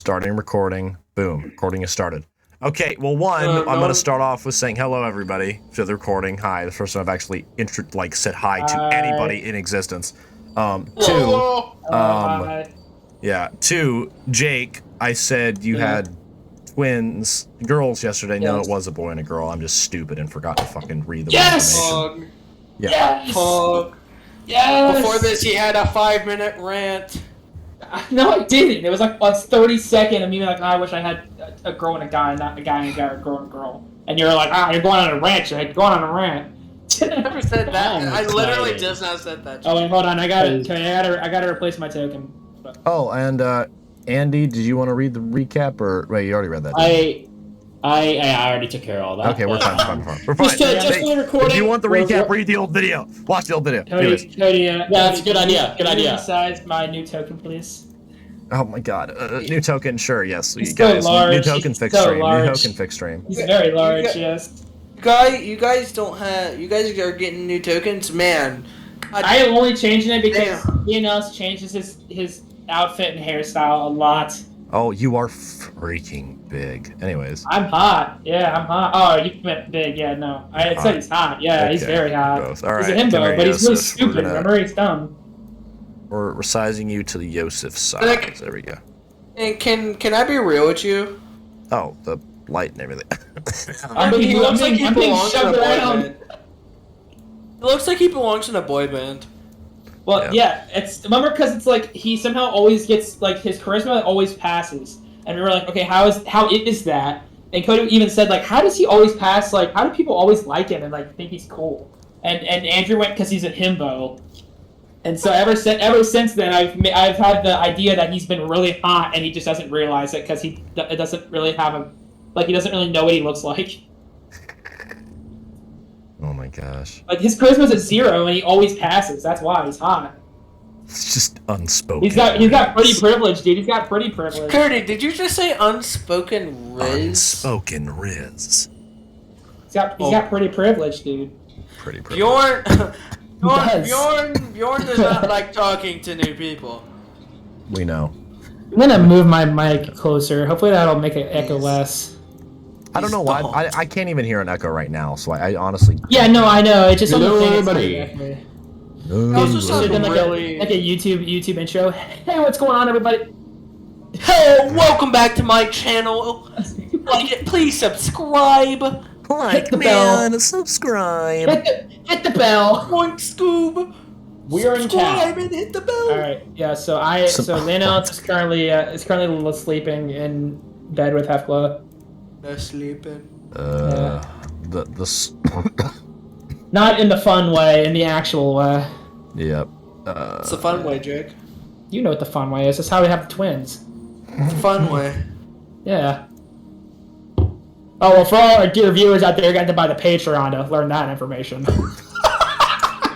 Starting recording. Boom. Recording has started. Okay, well, I'm going to start off with saying hello, everybody, to the recording. Hi, the first time I've actually said hi to anybody in existence. Two, Jake, I said you had twins, girls yesterday. Yes. No, it was a boy and a girl. I'm just stupid and forgot to fucking read the information. Yes! Yes! Before this, he had a 5-minute rant. No, I didn't. It was like a 30-second of me like, I wish I had a girl and a guy, not a guy and a guy, or a girl and a girl. And you're like, you're going on a rant. You're going on a rant. I never said that. I literally just now said that. Oh wait, hold on. I gotta replace my token. Oh, and Andy, did you want to read the recap or wait? You already read that. I already took care of all that. Okay, we're fine. We're fine. Just for recording. If you want the recap, read the old video. Watch the old video. Cody, yeah, that's a good idea. Good idea. Besides my new token, please. Oh my God, new token. Sure, yes. He's so large. New token fixed stream. New token fixed stream. He's very large. Yes. You guys don't have. You guys are getting new tokens, man. I am only changing it because Leonelis changes his outfit and hairstyle a lot. Oh, you are freaking big. Anyways. I'm hot. Yeah, I'm hot. Oh, you meant big. Yeah, no. I said he's hot. Yeah, okay. He's very hot. Both. All right. He's a himbo, but he's really stupid. Remember, he's dumb. We're resizing you to the Josef size. There we go. And can I be real with you? Oh, the light and everything. He looks like he belongs in a boy band. It looks like he belongs in a boy band. Well, yeah, remember because it's like he somehow always gets like his charisma always passes, and we were like, okay, how is that? And Cody even said like, how does he always pass? Like, how do people always like him and like think he's cool? And Andrew went because he's a himbo, and so ever since then I've had the idea that he's been really hot and he just doesn't realize it because he doesn't really know what he looks like. Oh my gosh. Like, his charisma's at 0 and he always passes. That's why he's hot. It's just unspoken. He's got pretty privilege, dude. He's got pretty privilege. Cody, did you just say unspoken riz? Unspoken riz. He's got pretty privilege, dude. Pretty privilege. Bjorn does not like talking to new people. We know. I'm gonna move my mic closer. Hopefully that'll make it echo less. I don't know why. I can't even hear an echo right now, so I honestly... Yeah, no, I know. It's just hello, everybody. Like a YouTube intro. Hey, what's going on, everybody? Hey, welcome back to my channel. Like it, please subscribe. Hit the bell. Subscribe. Hit the bell. Point Scoob. We're in town. And hit the bell. All right. Yeah. So Leonelis is currently sleeping in bed with Hefkla. They're sleeping. Not in the fun way, in the actual way. Yep. It's the fun way, Jake. You know what the fun way is. That's how we have the twins. The fun way. Yeah. Oh, well, for all our dear viewers out there, you're going to buy the Patreon to learn that information.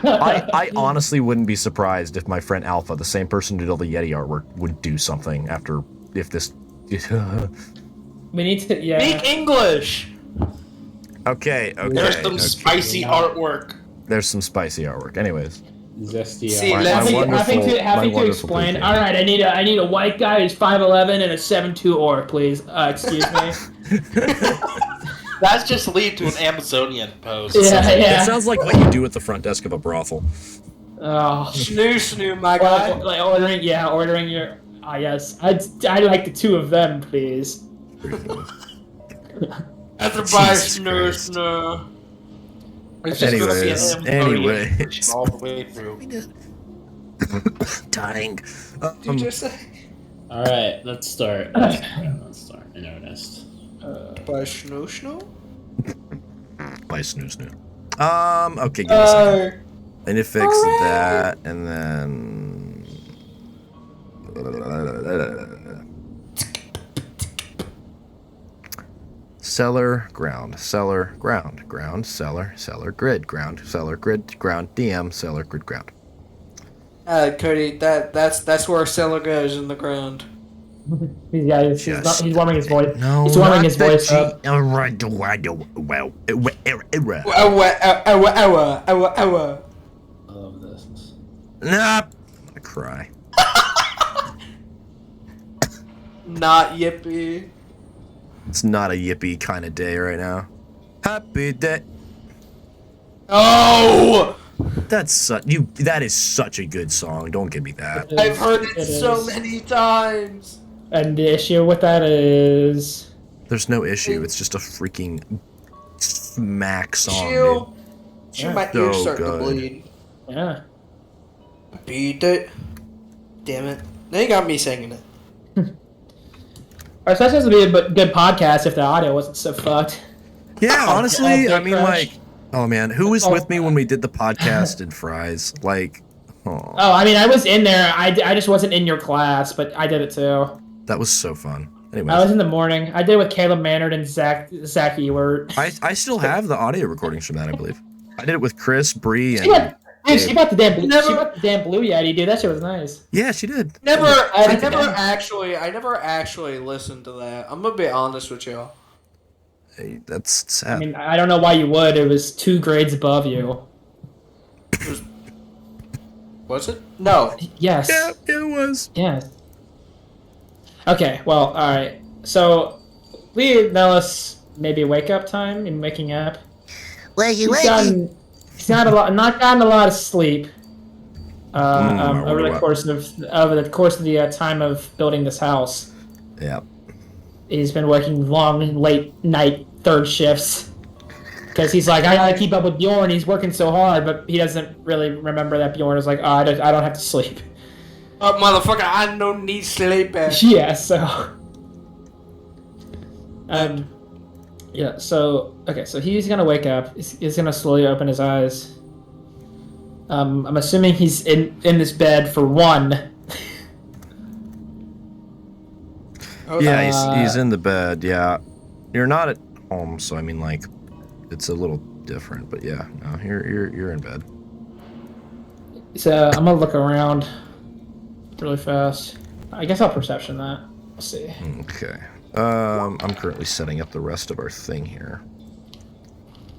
I honestly wouldn't be surprised if my friend Alpha, the same person who did all the Yeti artwork, would do something if this... We need to, Speak English! Okay. There's some spicy artwork. There's some spicy artwork. Anyways. Zesty. See, having to explain. All right, I need a white guy who's 5'11" and a 7'2" orc, please. Excuse me. That's just lead to an Amazonian pose. Yeah. It sounds like what you do at the front desk of a brothel. Oh. Snoo, my guy. Like ordering your. Yes. I'd like the two of them, please. After buy snoo. Anyways. All the way through. Dying. Did you just say? Alright, let's start. Let's start in earnest. By snoo? By snoo. Okay, give me a second. I need to fix that, and then... Cellar, ground, ground, cellar, grid, ground, DM, cellar, grid, ground. Cody, that's where a cellar goes in the ground. He's warming his voice. No, he's warming his voice up. I love this. Nah, I'm gonna cry. Not yippee. It's not a yippee kind of day right now. Happy day. Oh! That is such a good song. Don't give me that. I've heard it so many times. And the issue with that is... There's no issue. It's just a freaking smack song, Chill. Yeah. My So ears starting to good. bleed. Yeah. Beat it. Damn it. Now you got me singing it. Our session would be a good podcast if the audio wasn't so fucked. Yeah, honestly, I mean, crash. like, oh man, who was with me when we did the podcast in Fries? Like, Oh, I mean, I was in there. I just wasn't in your class, but I did it too. that was so fun. I was Anyways, in the morning. I did it with Caleb Maynard and Zachy. Were I still have the audio recordings from that, I believe. I did it with Chris, Bree, she got the damn You never- she got the damn blue yeti, dude. That shit was nice. yeah, she did. I never actually listened to that. I'm gonna be honest with you. Hey, that's I sad. mean, I don't know why you would. It was 2 grades above you. Was it? No. Yes. Yeah, it was. Yes. Okay. Well, all right. So, Leonelis, maybe wake up time in waking up. He's not gotten a lot of sleep. Over the course of the time of building this house. Yeah. He's been working long, late night third shifts. Because he's like, I gotta keep up with Bjorn. He's working so hard, but he doesn't really remember that Bjorn is like, oh, I don't have to sleep. Oh, motherfucker, I don't need sleeping. Yeah. So. Yeah. So okay. So he's gonna wake up. He's gonna slowly open his eyes. I'm assuming he's in this bed for 1. Yeah, he's in the bed. Yeah, you're not at home, so I mean, like, it's a little different. But yeah, no, you're in bed. So I'm gonna look around really fast. I guess I'll perception that. Let's see. Okay. I'm currently setting up the rest of our thing here.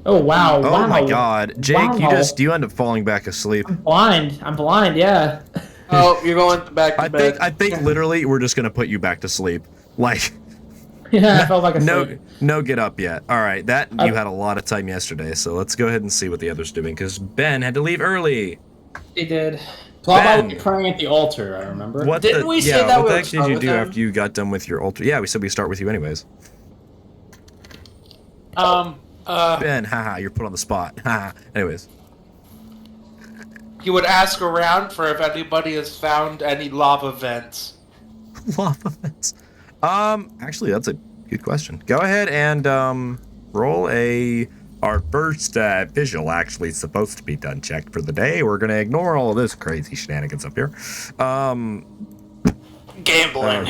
Oh wow! Oh wow. my God, Jake, Wow. you end up falling back asleep. I'm blind. Yeah. Oh, you're going back to bed. I think literally we're just gonna put you back to sleep. Like, Yeah. I felt like a no get up yet. All right, you had a lot of time yesterday, so let's go ahead and see what the others doing because Ben had to leave early. He did. Plobob was praying at the altar, I remember. What Didn't we say that what we the would heck did start you with do them? after you got done with your altar? Yeah, we said we start with you anyways. Ben, haha, you're put on the spot. Haha. Anyways. He would ask around for if anybody has found any lava vents. Lava vents. Actually, that's a good question. Go ahead and roll our first visual actually supposed to be done check for the day. We're gonna ignore all of this crazy shenanigans up here. Gambling.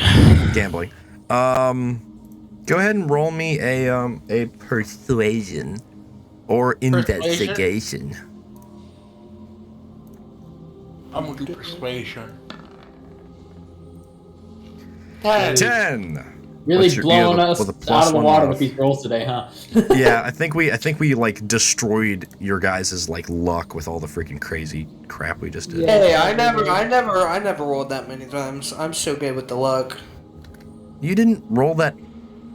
Gambling. Go ahead and roll me a persuasion or investigation. I'm gonna do persuasion. 10. Really What's your- blowing yeah, us with a out plus of the one water off. with these rolls today, huh? Yeah, I think we like destroyed your guys' like luck with all the freaking crazy crap we just did. Yeah. Hey, I never rolled that many times. I'm so good with the luck. You didn't roll that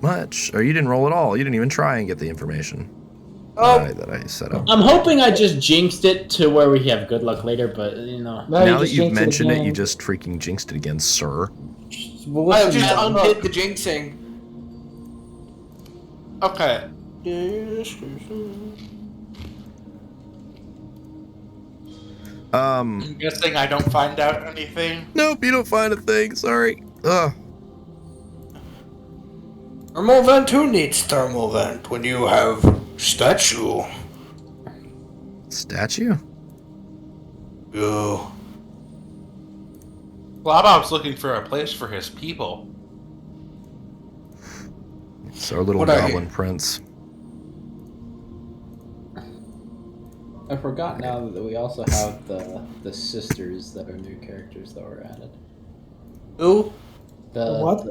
much, or you didn't roll at all. You didn't even try and get the information that I set up. I'm hoping I just jinxed it to where we have good luck later, but, you know. No, Now you that just you've jinxed mentioned it, again. you just freaking jinxed it again, sir. Well, I what's the just matter? undid the jinxing. Okay. I'm guessing I don't find out anything. Nope, you don't find a thing. Sorry. Ugh. Thermal vent? Who needs thermal vent when you have statue? Statue? Yo. Plobob's looking for a place for his people. It's our little What are goblin you? prince. I forgot now that we also have the sisters that are new characters that were added. Who? The What?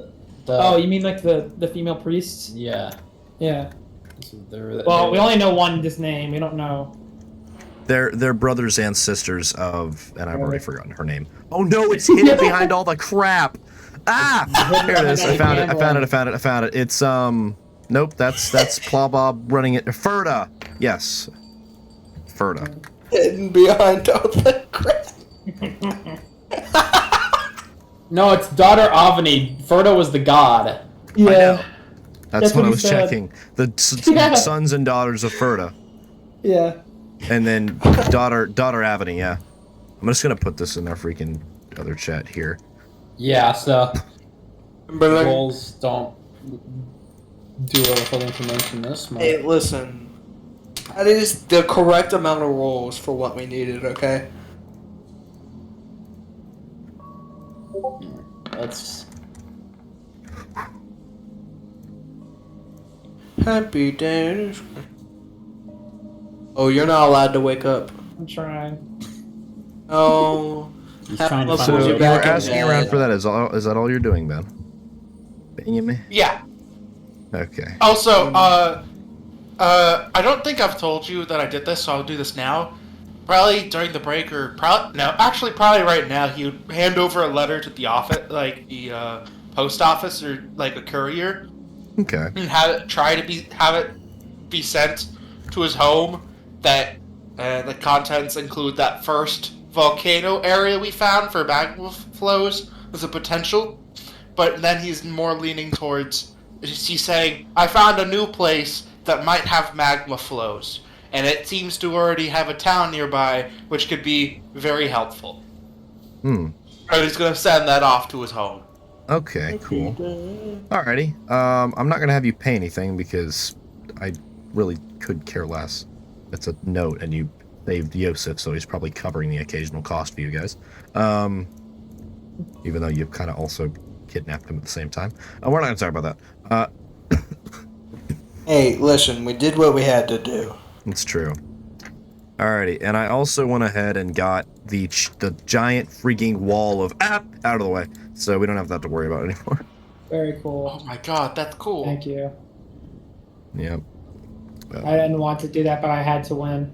Oh, you mean like the female priests? Yeah. Yeah. So Well, we only know one this name. We don't know. They're brothers and sisters of, and I've already forgotten her name. Oh no, it's hidden behind all the crap. Ah! Here it is. I found it. It's, nope, that's Plobob running it. Ferda! Yes. Ferda. Hidden behind all the crap. No, it's daughter Avani. Ferda was the god. Yeah. I know. That's what I he was said. checking. The Yeah. sons and daughters of Ferda. Yeah. And then daughter Avani, yeah. I'm just gonna put this in our freaking other chat here. Yeah, so But rolls don't do well with information this much. hey, listen. That is the correct amount of rolls for what we needed, okay? Let's. Happy days. Oh, you're not allowed to wake up. I'm trying. Oh. He's trying to So So find you you're were back in asking bed. around for that. Is that all you're doing, Ben? Banging me? Yeah. Okay. Also, I don't think I've told you that I did this, so I'll do this now. Probably during the break, or probably right now. He would hand over a letter to the office, like the post office or like a courier, Okay. and have it be sent to his home. That the contents include that first volcano area we found for magma flows as a potential, but then he's more leaning towards. He's saying, "I found a new place that might have magma flows, and it seems to already have a town nearby, which could be very helpful." And he's gonna send that off to his home. Okay, cool. Alrighty. I'm not gonna have you pay anything because I really could care less. It's a note, and you saved Josef, so he's probably covering the occasional cost for you guys. Even though you kind of also kidnapped him at the same time. We're not gonna talk about that. Hey, listen, we did what we had to do. It's true. Alrighty, and I also went ahead and got the giant freaking wall of out of the way, so we don't have that to worry about anymore. Very cool. Oh my god, that's cool. Thank you. Yep. I didn't want to do that, but I had to win.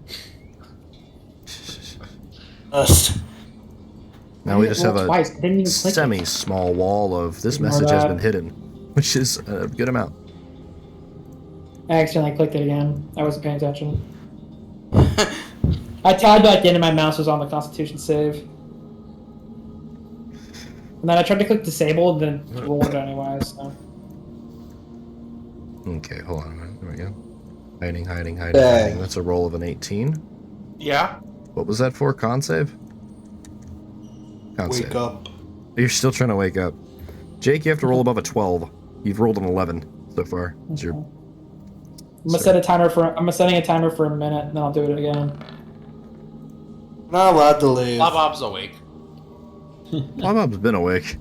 Us. Now we just have Twice. I didn't even click it. semi-small wall of this Ignore message has that. been hidden, which is a good amount. I accidentally clicked it again. I wasn't paying attention. I tabbed back in and my mouse was on the Constitution save. And then I tried to click disable, then rolled it anyway, so. Okay, hold on a minute. There we go. Hiding. Bang. That's a roll of an 18. Yeah. What was that for? Con save? Con Wake save. up. You're still trying to wake up. Jake, you have to roll above a 12. You've rolled an 11 so far. It's your... I'm gonna set a timer for. I'm setting a timer for a minute, and then I'll do it again. Not allowed to leave. Plobob's awake. Plobob's been awake.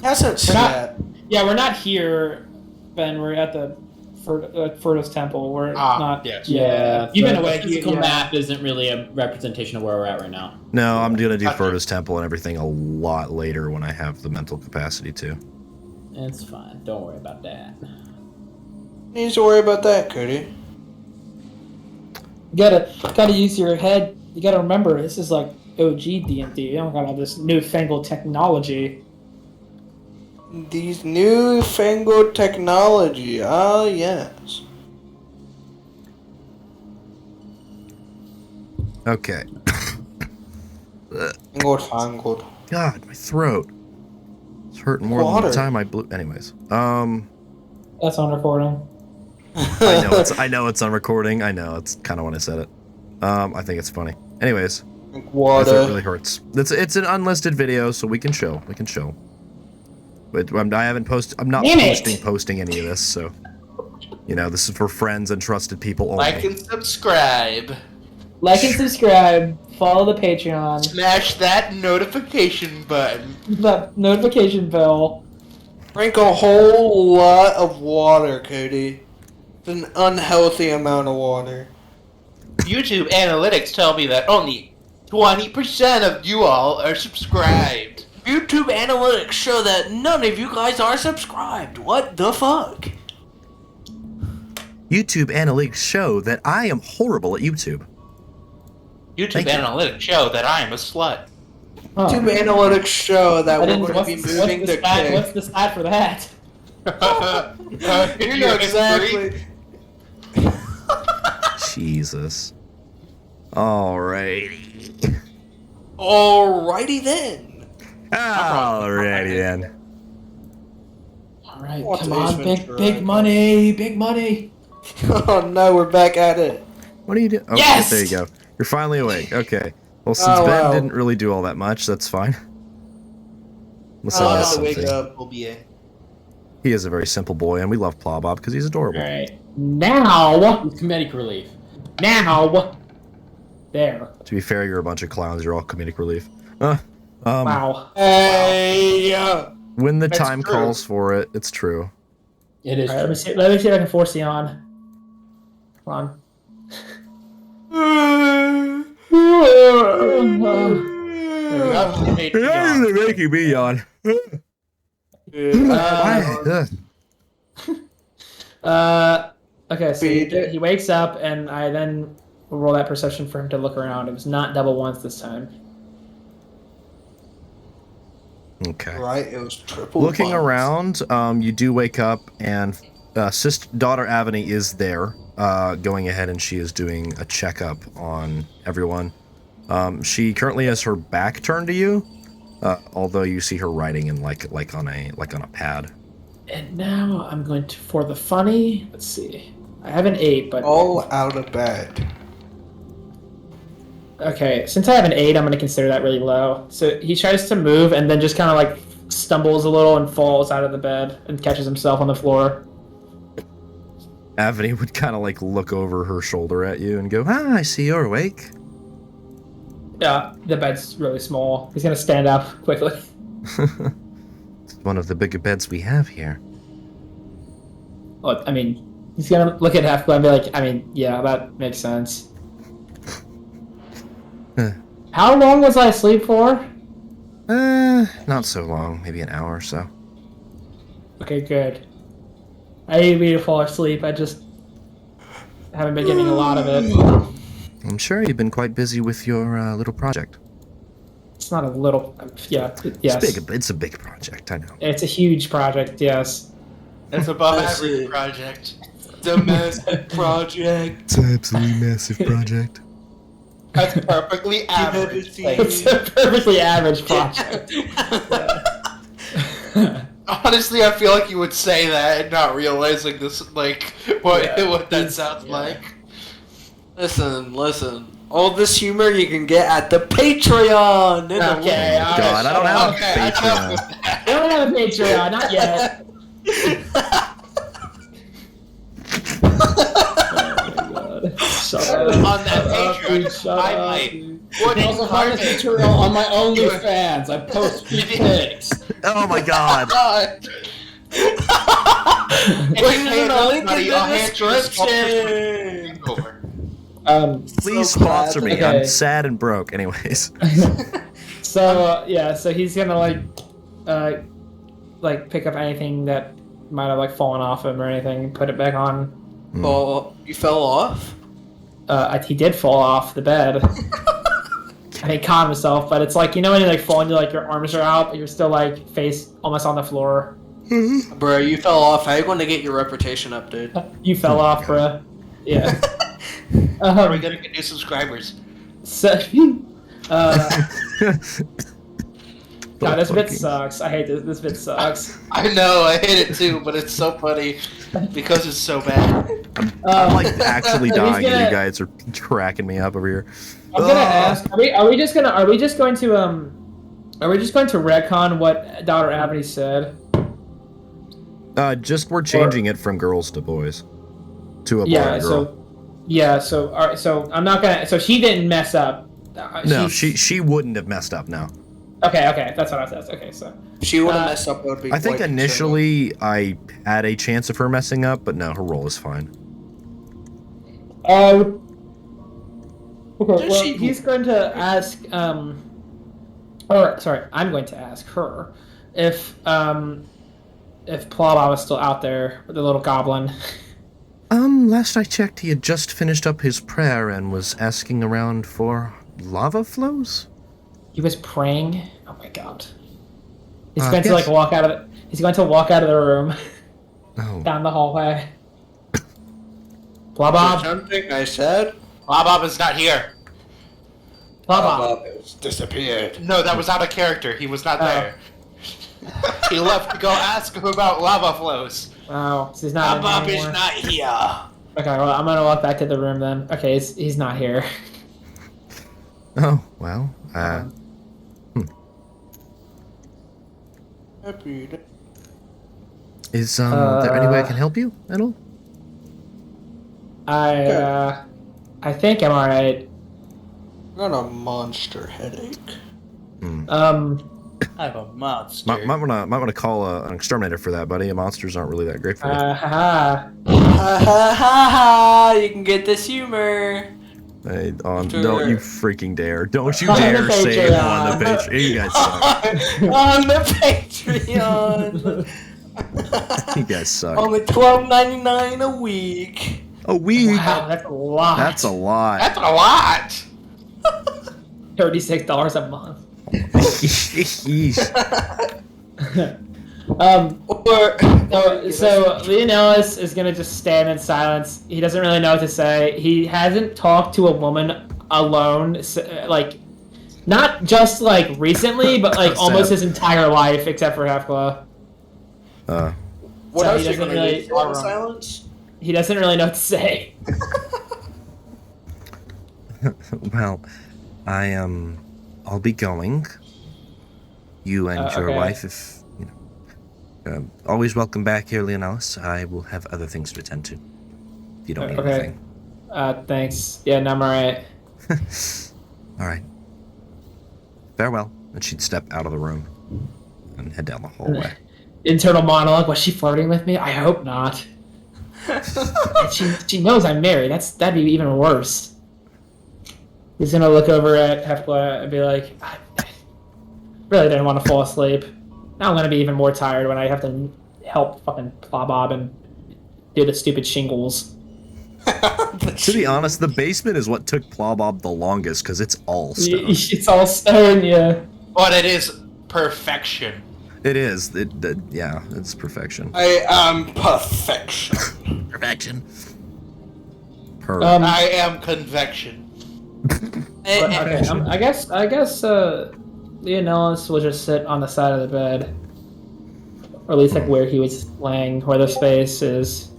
Hasn't slept. Yeah, we're not here, Ben. We're at the Furta's temple. We're not. Yes. Yeah, you've been awake. The physical map isn't really a representation of where we're at right now. No, I'm gonna do Furta's temple and everything a lot later when I have the mental capacity to. It's fine. Don't worry about that. Needs to worry about that, Cody. You gotta use your head. You gotta remember, this is like OG D&D. You don't got all this newfangled technology. These newfangled technology. Ah, yes. Okay. Fangled. God, my throat. It's hurting more than Water. the time I blew. Anyways, That's on recording. I know it's on recording. I know it's kind of when I said it. I think it's funny. Anyways, Drink it water. really hurts. It's an unlisted video, so we can show. But I haven't posted. I'm not Damn it. posting any of this. So, this is for friends and trusted people only. Like and subscribe. Like and subscribe. Follow the Patreon. Smash that notification button. The notification bell. Drink a whole lot of water, Cody. It's an unhealthy amount of water. YouTube analytics tell me that only 20% of you all are subscribed. YouTube analytics show that none of you guys are subscribed. What the fuck? YouTube analytics show that I am horrible at YouTube. YouTube Thank you. analytics show that I am a slut. Oh. YouTube analytics show that I we're didn't. going to be moving the king. What's the stat for that? You know exactly. Jesus. Alrighty. Alrighty then. Alrighty then. All right, What come Ace on, Ventura? big money, big money. Oh no, we're back at it. What are you doing? Oh, Yes! there you go. You're finally awake. Okay. Well, since Oh, Ben wow. didn't really do all that much, that's fine. Unless I'll I have missed to wake something. up. We'll be in. He is a very simple boy, and we love Plobob because he's adorable. All right, now, Comedic relief. now, there. To be fair, you're a bunch of clowns. You're all comedic relief. Wow. Hey. When the That's time true. calls for it, it's true. It is All right, true. let me see if I can force you on. Come on. You're making me yawn. Okay, so he wakes up, and I then will roll that perception for him to look around. It was not double ones this time. Okay. Right, it was triple. Looking ones. around, you do wake up, and daughter Avani is there, going ahead, and she is doing a checkup on everyone. She currently has her back turned to you, although you see her writing in like on a pad. And now I'm going to, for the funny, let's see. I have an 8, but... All out of bed. Okay, since I have an 8, I'm going to consider that really low. So he tries to move and then just kind of like stumbles a little and falls out of the bed and catches himself on the floor. Avani would kind of like look over her shoulder at you and go, "Ah, I see you're awake." Yeah, the bed's really small. He's going to stand up quickly. It's one of the bigger beds we have here. Well, I mean, he's going to look at Hefkla and be like, I mean, yeah, that makes sense. How long was I asleep for? Not so long, maybe an hour or so. Okay, good. I didn't mean to fall asleep, I just haven't been getting a lot of it. I'm sure you've been quite busy with your little project. It's not a little, yeah, yes. It's a big project, I know. It's a huge project, yes. It's above That's average it. project. The massive project. It's an absolutely massive project. That's perfectly average. It's a perfectly average project. Honestly, I feel like you would say that and not realizing this, like, what that sounds yeah. like. Listen. All this humor you can get at the Patreon. In the Okay, link. God, I don't have Okay, a I Patreon. I don't have a Patreon, not yet. Shut up. On that Patreon, I might. I also have a Patreon on my OnlyFans. I post feet pics. Oh my God. Link in the description. Please So sponsor glad. me. Okay. I'm sad and broke. Anyways. So yeah, so he's gonna like pick up anything that might have like fallen off him or anything, and put it back on. Oh, you fell off? He did fall off the bed. And he caught himself, but it's like, you know when you like fall and like your arms are out, but you're still like face almost on the floor. Bro, you fell off. How you going to get your reputation up, dude? You fell off, bruh. Yeah. Are we gonna get new subscribers? So, God, this bit sucks. I hate this. This bit sucks. I know, I hate it too, but it's so funny because it's so bad. I'm like actually so he's dying, and gonna- you guys are cracking me up over here. I'm gonna ask. Are we just going to retcon what Daughter Avani said? Just we're changing it from girls to boys, to a boy and girl. All right, so I'm not gonna. So she didn't mess up. No, She's- she wouldn't have messed up. No, Okay, that's what I was. Okay, so She would have messed up. Would be I think quite initially I had a chance of her messing up, but no, her roll is fine. okay. Well, She- he's going to ask. Or sorry, I'm going to ask her if Plobob is still out there with the little goblin. Last I checked, he had just finished up his prayer and was asking around for lava flows. He was praying. Oh my god. He's going to yes. like walk out of the. He's going to walk out of the room, Oh. down the hallway. Plobob. Something I said. Plobob is not here. Plobob. It's disappeared. No, that was out of character. He was not there. He left to go ask him about lava flows. Oh, so he's not in Plobob here is anymore. not here. Okay, well, I'm gonna walk back to the room then. Okay, he's not here. Oh, well, is there any way I can help you at all? I think I'm alright. I got a monster headache. I have a monster. Might wanna call an exterminator for that, buddy. Monsters aren't really that great for you. Haha. Ha ha ha ha! You can get this humor. Hey, don't Sure. you freaking dare! Don't you On the dare say it on the Patreon. page. You guys suck. On the Patreon. You guys suck. Only $12.99 a week. A week. Wow, that's a lot. That's a lot. That's a lot. $36 a month. Yeesh. So Leonelis is gonna just stand in silence. He doesn't really know what to say. He hasn't talked to a woman alone, like, not just like recently, but like Sad. almost his entire life, except for Hefkla. What So else he are you doesn't gonna really- do? Sit in silence? He doesn't really know what to say. Well, I'll be going. You and your okay. wife, if you know, always welcome back here, Leonelis. I will have other things to attend to. If you don't need Okay. anything. Thanks. Yeah, no, I'm alright. All right. Farewell. And she'd step out of the room and head down the hallway. Internal monologue. Was she flirting with me? I hope not. And she knows I'm married. That'd be even worse. He's gonna look over at Hefkla and be like, I really didn't want to fall asleep. Now I'm gonna be even more tired when I have to help fucking Plobob and do the stupid shingles. To be honest, the basement is what took Plobob the longest because it's all stone. It's all stone, yeah. But it is perfection. It is. Yeah, it's perfection. I am perfection. Perfection. I am convection. Okay, I guess Leonelis will just sit on the side of the bed, or at least like where he was laying, where the space is.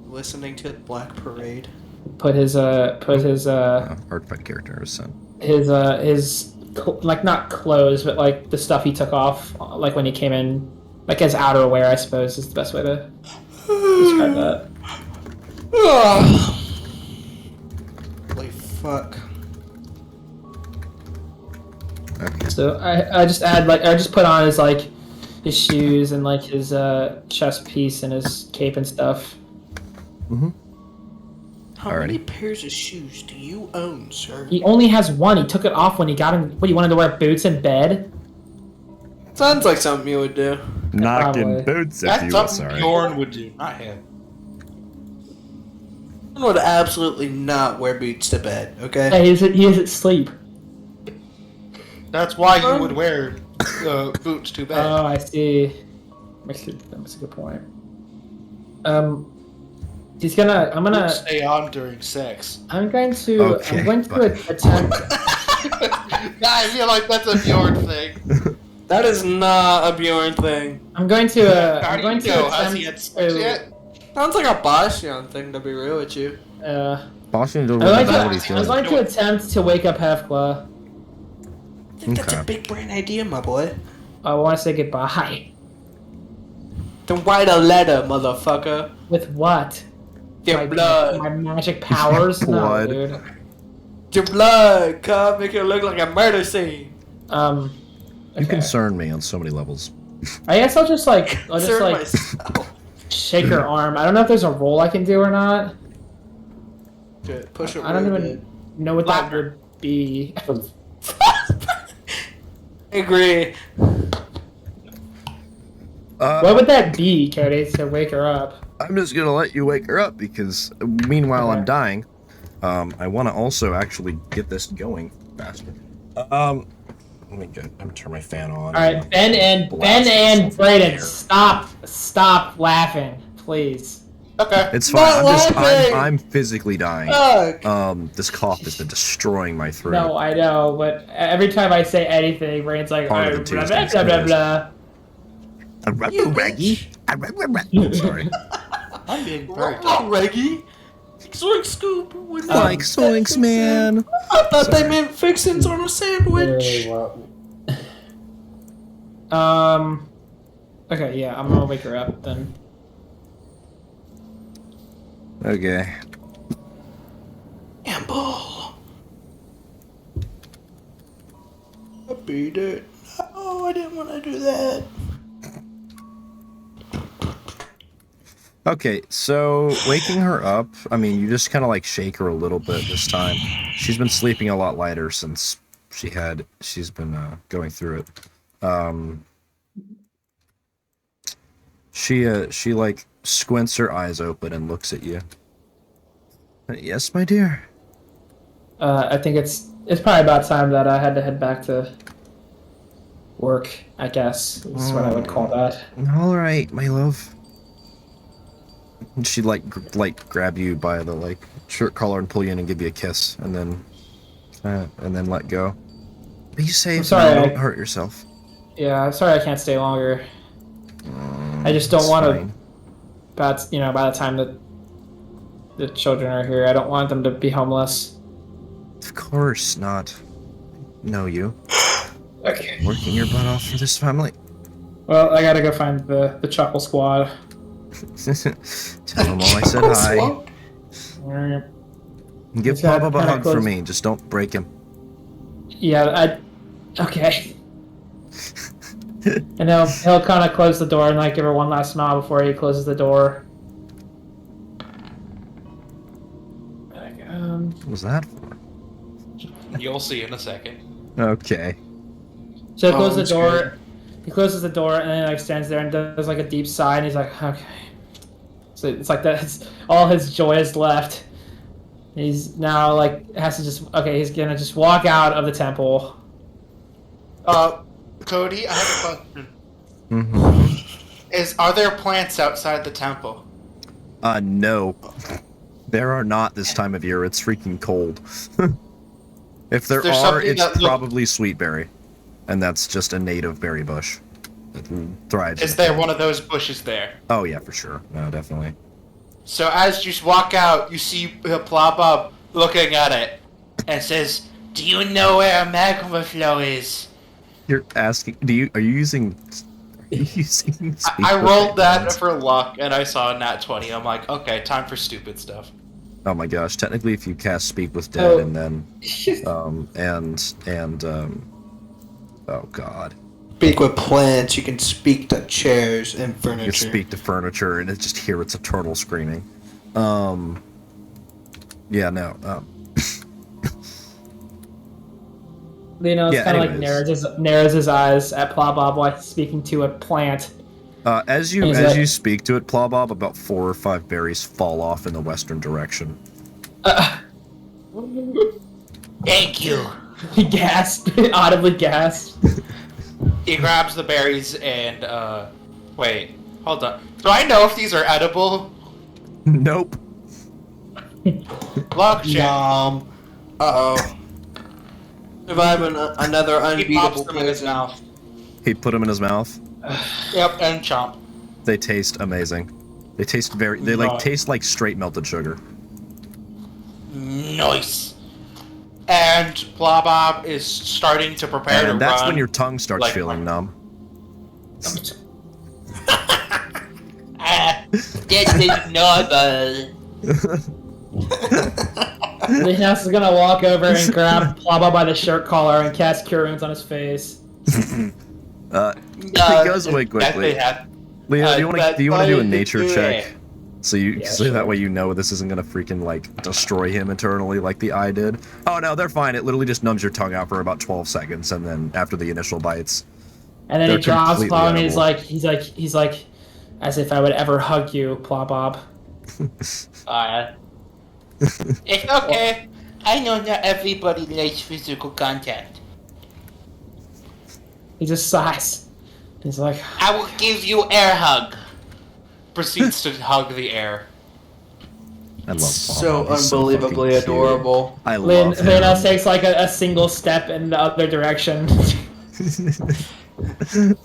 Listening to the Black Parade. Put his Artifact character is sent. like not clothes, but like the stuff he took off, like when he came in, like his outerwear, I suppose is the best way to describe that. Holy fuck. Okay. So I just put on his shoes and like his chest piece and his cape and stuff. Mm-hmm. How Alrighty. many pairs of shoes do you own, sir? He only has one. He took it off when he got him. What, you wanted to wear boots in bed? Sounds like something you would do. Knocking Probably. boots if That's you something sorry. Bjorn would do, not him. I would absolutely not wear boots to bed, okay? Hey, he is asleep. That's why you would wear boots to bed. Oh, I see. That's a good point. I'm gonna Stay on during sex. I'm going to Okay, attempt. I feel like that's a Bjorn thing. That is not a Bjorn thing. I'm going to How I'm do going you to know? Has he had attempt sex to yet? Sounds like a Bacian thing, to be real with you. Boston don't I'm really going know what he's to, I'm doing. going to attempt to wake up Hefkla. I think that's a Okay. big brain idea, my boy. I want to say goodbye. Then write a letter, motherfucker. With what? Your blood. My magic powers? Blood. No, dude. Your blood, cuz. Make it look like a murder scene. You Okay. concern me on so many levels. I guess I'll just Concern myself. shake her arm. I don't know if there's a roll I can do or not. Shit, push it I don't real even good. know what that would be. Agree. What would that be, Cody, to wake her up? I'm just gonna let you wake her up because meanwhile Okay. I'm dying. I want to also actually get this going faster. Let me get. I'm gonna turn my fan on. All right, Ben and Brayden, stop laughing, please. Okay. It's fine. Not laughing! I'm physically dying. Fuck. This cough has been destroying my throat. No, I know, but every time I say anything, Brayden's like, Part of oh, the blah, Tuesdays, blah, blah, it is. blah. Sorry. I'm being very Reggie. Zoink scoop. With Like Zoinks, man. I thought they meant fixins on a sandwich. Okay, yeah, I'm gonna wake her up then. Okay. Amble. I beat it. Oh, I didn't want to do that. Okay, so waking her up, I mean, you just kind of like shake her a little bit this time. She's been sleeping a lot lighter since she's been going through it. She like squints her eyes open and looks at you. Yes, my dear. I think it's probably about time that I had to head back to work, I guess, is what I would call that. All right, my love. And she'd like grab you by the like shirt collar and pull you in and give you a kiss, and then let go. Be safe. Sorry, don't hurt yourself. Yeah, I'm sorry I can't stay longer. I just don't want to. By the time that the children are here, I don't want them to be homeless. Of course not. Know you. Okay. Working your butt off for this family. Well, I gotta go find the Chuckle Squad. Tell them all I said hi. Alright. And give He's got Plobob a kinda hug for close- me. Just don't break him. Yeah, okay. And he'll kind of close the door and like give her one last smile before he closes the door. Like, What was that for? You'll see in a second. Okay. So he closes that's the door. good. He closes the door and then like stands there and does like a deep sigh and he's like, okay. So it's like that. All his joy is left. He's now like has to just he's gonna just walk out of the temple. Cody, I have a question. Mm-hmm. Are there plants outside the temple? No. There are not this time of year. It's freaking cold. If there There's are, something it's that probably sweetberry. And that's just a native berry bush. It thrives. Is there one of those bushes there? Oh, yeah, for sure. No, definitely. So as you walk out, you see Plobob looking at it and says, "Do you know where a magma flow is?" You're asking, are you using I rolled that for luck and I saw a nat 20. I'm like, okay, time for stupid stuff. Oh my gosh, technically if you cast Speak with Dead and then, oh god. Speak with plants. You can speak to chairs and furniture. You can speak to furniture and just hear it's a turtle screaming. Yeah, no, Leonelis Yeah, kind of like anyways. narrows his eyes at Plobob while he's speaking to a plant. As you speak to it, Plobob, about 4 or 5 berries fall off in the western direction. Thank you. He gasped, audibly gasped. He grabs the berries and, wait, hold on. Do I know if these are edible? Nope. Luck check. Uh-oh. Survive another He pops unbeatable them in his poison. mouth. He put them in his mouth. Yep, and chomp. They taste amazing. They taste taste like straight melted sugar. Nice. And Plobob is starting to prepare to And that's run. when your tongue starts like- feeling numb. This is normal. Leonelis is gonna walk over and grab Plobob by the shirt collar and cast Cure Wounds on his face. It goes away quickly. Leo, do you want to do a nature check? So that way you know this isn't gonna freaking like destroy him internally like the eye did. Oh no, they're fine. It literally just numbs your tongue out for about 12 seconds, and then after the initial bites, And then they're he drops completely Plobob and edible. he's like, as if I would ever hug you, Plobob. It's okay. I know not everybody likes physical contact. He just sighs. He's like, I will give you air hug. Proceeds to hug the air. I love So Plobob. He's so unbelievably fucking cute. adorable. I love him. Leonelis takes like a single step in the other direction.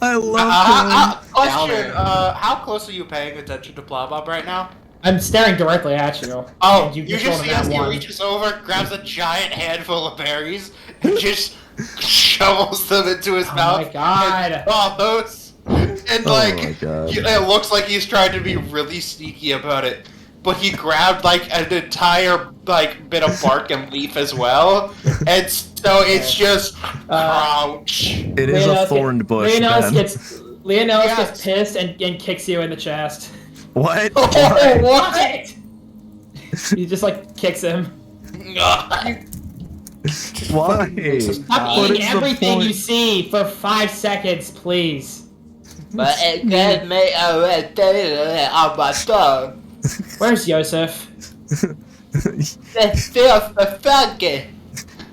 I love him. Question, how close are you paying attention to Plobob right now? I'm staring directly at you. Oh, And you just just rolled see a as nat he one. reaches over, grabs a giant handful of berries, and just shovels them into his Oh mouth. my God. And swallows. And like, my God. it looks like he's trying to be really sneaky about it. But he grabbed like an entire like bit of bark and leaf as well, and so it's just crouch. It is a thorned bush, Leonelis Ben. Leonelis gets pissed and kicks you in the chest. What? Oh, What? He just like kicks him. Why? Stop What eating is the everything you point? see for 5 seconds, please. But it gave me a red tail on my tongue. Where's Josef? It feels funky.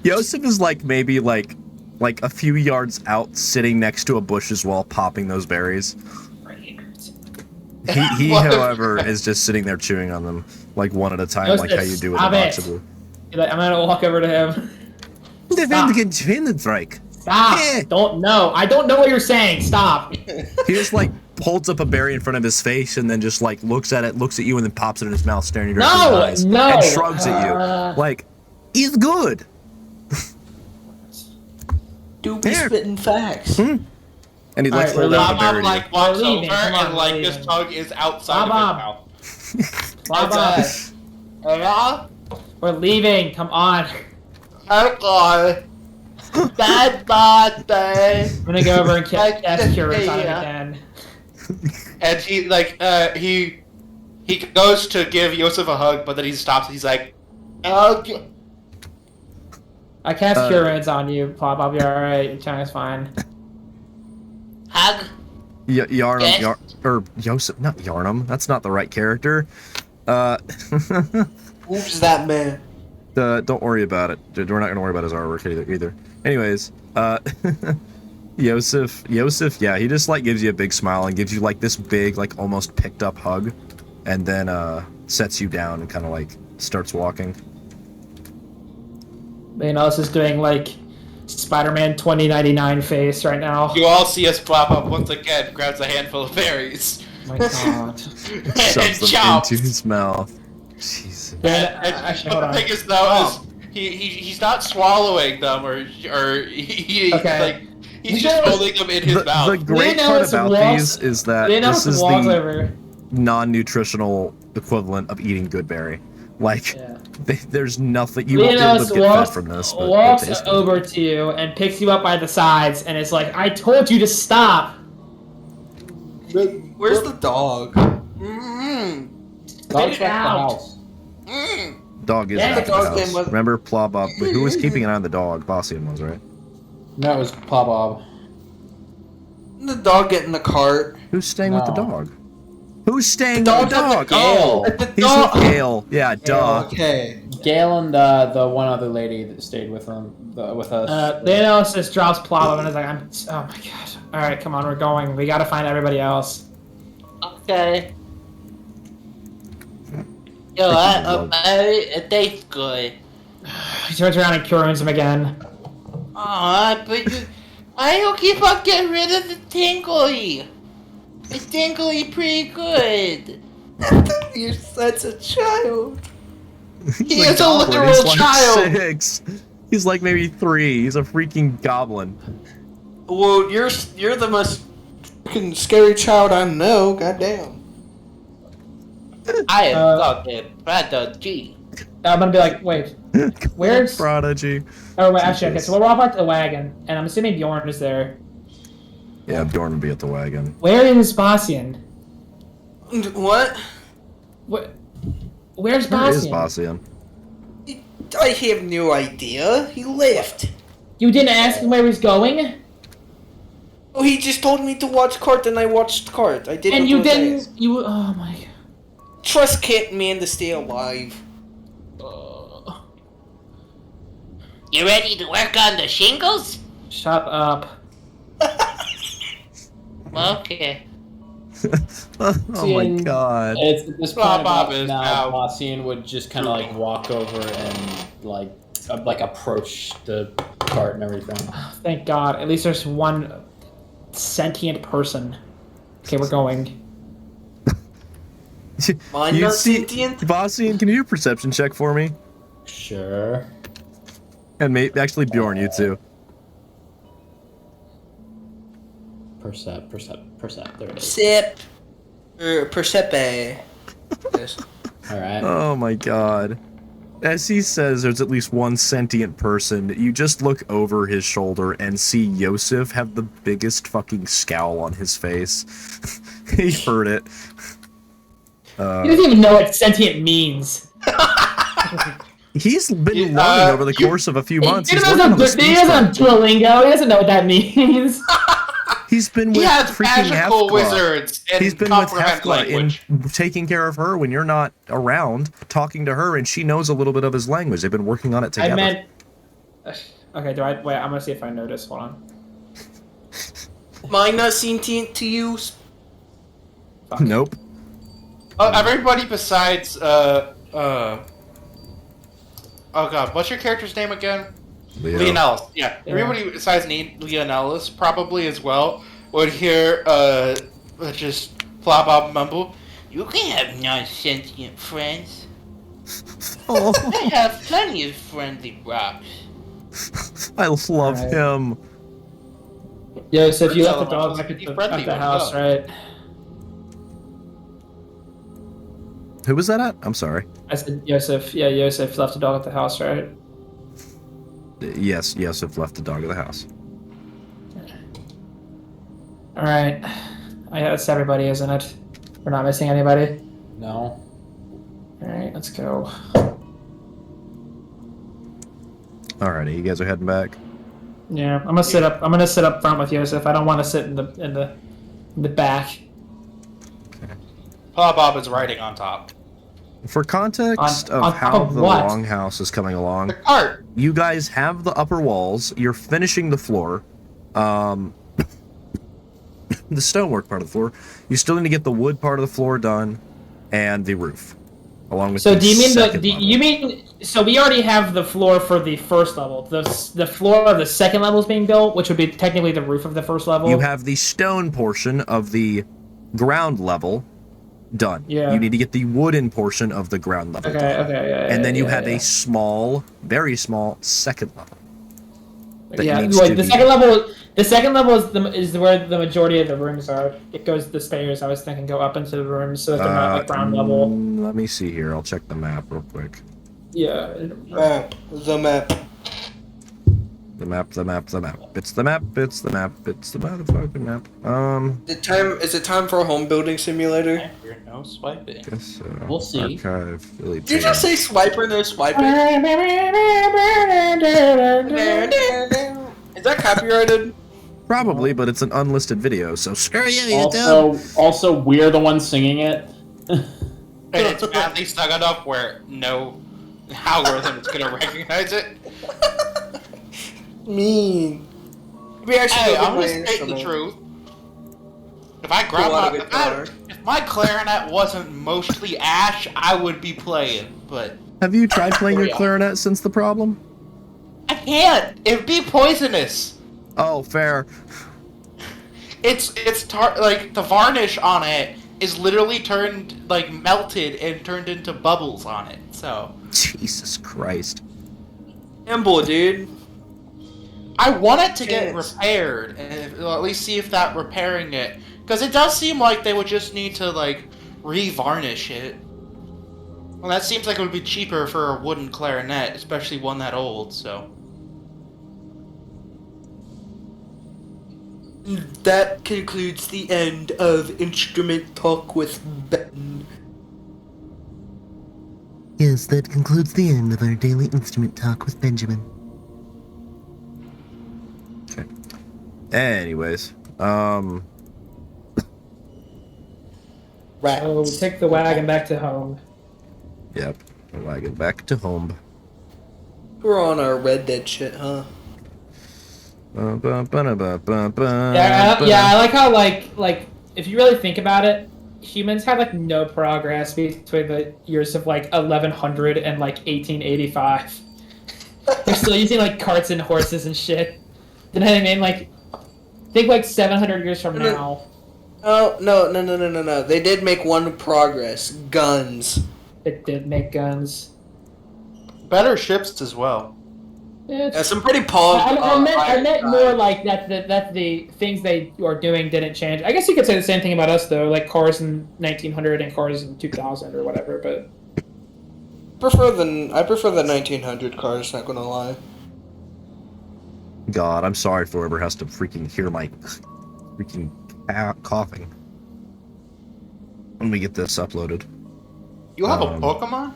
Josef is like maybe like a few yards out, sitting next to a bush as well, popping those berries. He however, is just sitting there chewing on them, like one at a time, like how you do with a Stop box it. of blue. You're like, I'm gonna walk over to him. Strike. Stop! Eh. Don't know. I don't know what you're saying. Stop. He just like holds up a berry in front of his face and then just like looks at it, looks at you, and then pops it in his mouth, staring you directly in the eyes, No! and shrugs at you, like, he's good. Do be There. spitting facts. And he looks Alright, for that Plobob berry. like walks We're leaving, over come on, and like we're his leaving. tongue is outside Plobob. of his Plobob, mouth. we're leaving. Come on. Okay. Bad birthday. I'm gonna go over and cast Curious on him Yeah. again. And he like he goes to give Josef a hug, but then he stops. He's like, okay. I cast Cure Wounds on you, Plobob. You're alright. Your tongue is fine. Hug. Yarnum, Yes? or Joseph, not Yarnum. That's not the right character. Who's that man? Don't worry about it. We're not gonna worry about his artwork either. Anyways, Josef, yeah, he just like gives you a big smile and gives you like this big, like almost picked up hug, and then sets you down and kind of like starts walking. Leonelis is doing like Spider-Man 2099 face right now. You all see us pop up once again. Grabs a handful of berries. Oh my God. Shoves and them chomps. into his mouth. Jesus. Actually, hold The on. thing is though is he's not swallowing them or he Okay. like he's just Leonelis- holding them in his mouth. The great part Leonelis about walks- these is that Leonelis this is walks the over. non-nutritional equivalent of eating good berry. Like, Yeah. there's nothing you won't be able Leonelis to get walks, fed from this. But walks it tastes good. over to you and picks you up by the sides and is like, I told you to stop. Where's the dog? Mm-hmm. Dog's it back at the out. house. Dog is Yeah, at the the dog's house. name was- Remember Plobob? Wait, who was keeping an eye on the dog? Bacian was, right? No, it was Plobob. The dog get in the cart. Who's staying with the No. dog? Who's staying The with the dog's dog? with Gale. Oh, The he's dog- with Gale. Yeah, duh. Okay. Gale and the one other lady that stayed with them, with us. Leonelis just drops Plobob and is like, oh my God. Alright, come on, we're going. We gotta find everybody else. Okay. You know what? It tastes good. He turns around and Cure Wounds him again. But why you keep on getting rid of the tingly? It's tingly pretty good. You're such a child. He He's is a goblin. literal He's like child. 6. He's like maybe 3. He's a freaking goblin. Well, you're the most fucking scary child I know. Goddamn. I am fucking prodigy. I'm gonna be like, wait, where's... Prodigy? Oh, wait, actually, okay, so we'll walk back to the wagon, and I'm assuming Bjorn is there. Yeah, Bjorn would be at the wagon. Where is Bacian? What? Where's Where is Bacian? Bacian? I have no idea. He left. You didn't ask him where he's going? Oh, he just told me to watch cart, and I watched cart. I did. And what you was didn't... asked. You... Oh my God. Trust Kit Man to stay alive. You ready to work on the shingles? Shut up. Okay. Oh my god. It's at this point Plobob is now out. Bacian would just kind of like walk over and like approach the cart and everything. Thank God. At least there's one sentient person. Okay, we're going. Mine You not see, sentient? Bacian, can you do a perception check for me? Sure. And actually, Bjorn, you too. Percept. There it is. Sip. Percepe. Yes. All right. Oh my god. As he says there's at least one sentient person, you just look over his shoulder and see Josef have the biggest fucking scowl on his face. He heard it. He doesn't even know what sentient means. He's been learning over the course of a few months. He He's doesn't working on the have speech Duolingo. He doesn't know what that means. He's been with He has freaking magical Hefkla. wizards and He's been with comprehend Hefkla language. in taking care of her when you're not around, talking to her, and she knows a little bit of his language. They've been working on it together. I meant. Okay, wait, I'm gonna see if I notice. Hold on. Mine not sentient to you? Fuck. Nope. Everybody besides oh god, what's your character's name again? Leo. Leonelis. Yeah. Yeah. Everybody besides Leonelis probably as well would hear just Plobob mumble, "You can have non-sentient friends. Oh, I have plenty of friendly rocks." I love Alright. him. Yo, so if you Tell left the him I'm dog back supposed to at be friendly the with house, him. right? Who was that at? I'm sorry. I said Josef. Yeah, Josef left the dog at the house, right? Yes, Josef left the dog at the house. All right. That's everybody, isn't it? We're not missing anybody. No. All right, let's go. Alrighty, you guys are heading back. Yeah, I'm gonna sit up. I'm gonna sit up front with Josef. I don't want to sit in the back. Plobob is riding on top. For context On of top how of the what? longhouse is coming along, The cart. you guys have the upper walls. You're finishing the floor. The stonework part of the floor. You still need to get the wood part of the floor done, and the roof, along with. So the do you mean second level. you mean? So we already have the floor for the first level. The floor of the second level is being built, which would be technically the roof of the first level. You have the stone portion of the ground level done. Yeah. You need to get the wooden portion of the ground level Okay. done. Okay. Yeah. And then you yeah, have yeah. a small, very small second level. that Yeah, needs like to the be- second level. The second level is where the majority of the rooms are. It goes the stairs. I was thinking go up into the rooms so that they're not like ground level. Let me see here. I'll check the map real quick. Yeah. Map. The map. The map. It's the map. It's the map. It's the motherfucking map. Is it time for a home building simulator? You're no swiping. Guess so. We'll see. Archive. Really Did you just say swiper, no swiping? Is that copyrighted? Probably, but it's an unlisted video, so screw you, YouTube. Also, we're the ones singing it. And it's badly stuck enough where no algorithm is gonna recognize it. Mean. Maybe I should Hey, go I'm get gonna my state the instrument. truth. If I grab Pull out my, a guitar. if my clarinet wasn't mostly ash, I would be playing. But Have you tried playing your Yeah. clarinet since the problem? I can't. It'd be poisonous. Oh, fair. It's like the varnish on it is literally turned like melted and turned into bubbles on it. So Jesus Christ. Emble, dude. I want it to get Yes. repaired and at least see if that repairing it, because it does seem like they would just need to like re-varnish it. Well, that seems like it would be cheaper for a wooden clarinet, especially one that old. So. That concludes the end of Instrument Talk with Ben. Yes, that concludes the end of our daily instrument talk with Benjamin. Okay. Anyways, Rats. So we take the wagon back to home. yep. The wagon back to home. We're on our Red Dead shit, huh? Yeah, I like how like if you really think about it, humans had like no progress between the years of like 1100 and like 1885. They're still using like carts and horses and shit. You know what I mean? Like, think like 700 years from now. Oh, no. They did make one progress. Guns. It did make guns. Better ships as well. Yeah, some pretty pause. I meant more like that the things they are doing didn't change. I guess you could say the same thing about us though, like cars in 1900 and cars in 2000 or whatever. But I prefer the 1900 cars. Not gonna lie. God, I'm sorry for whoever has to freaking hear my freaking coughing when we get this uploaded. You have a Pokemon?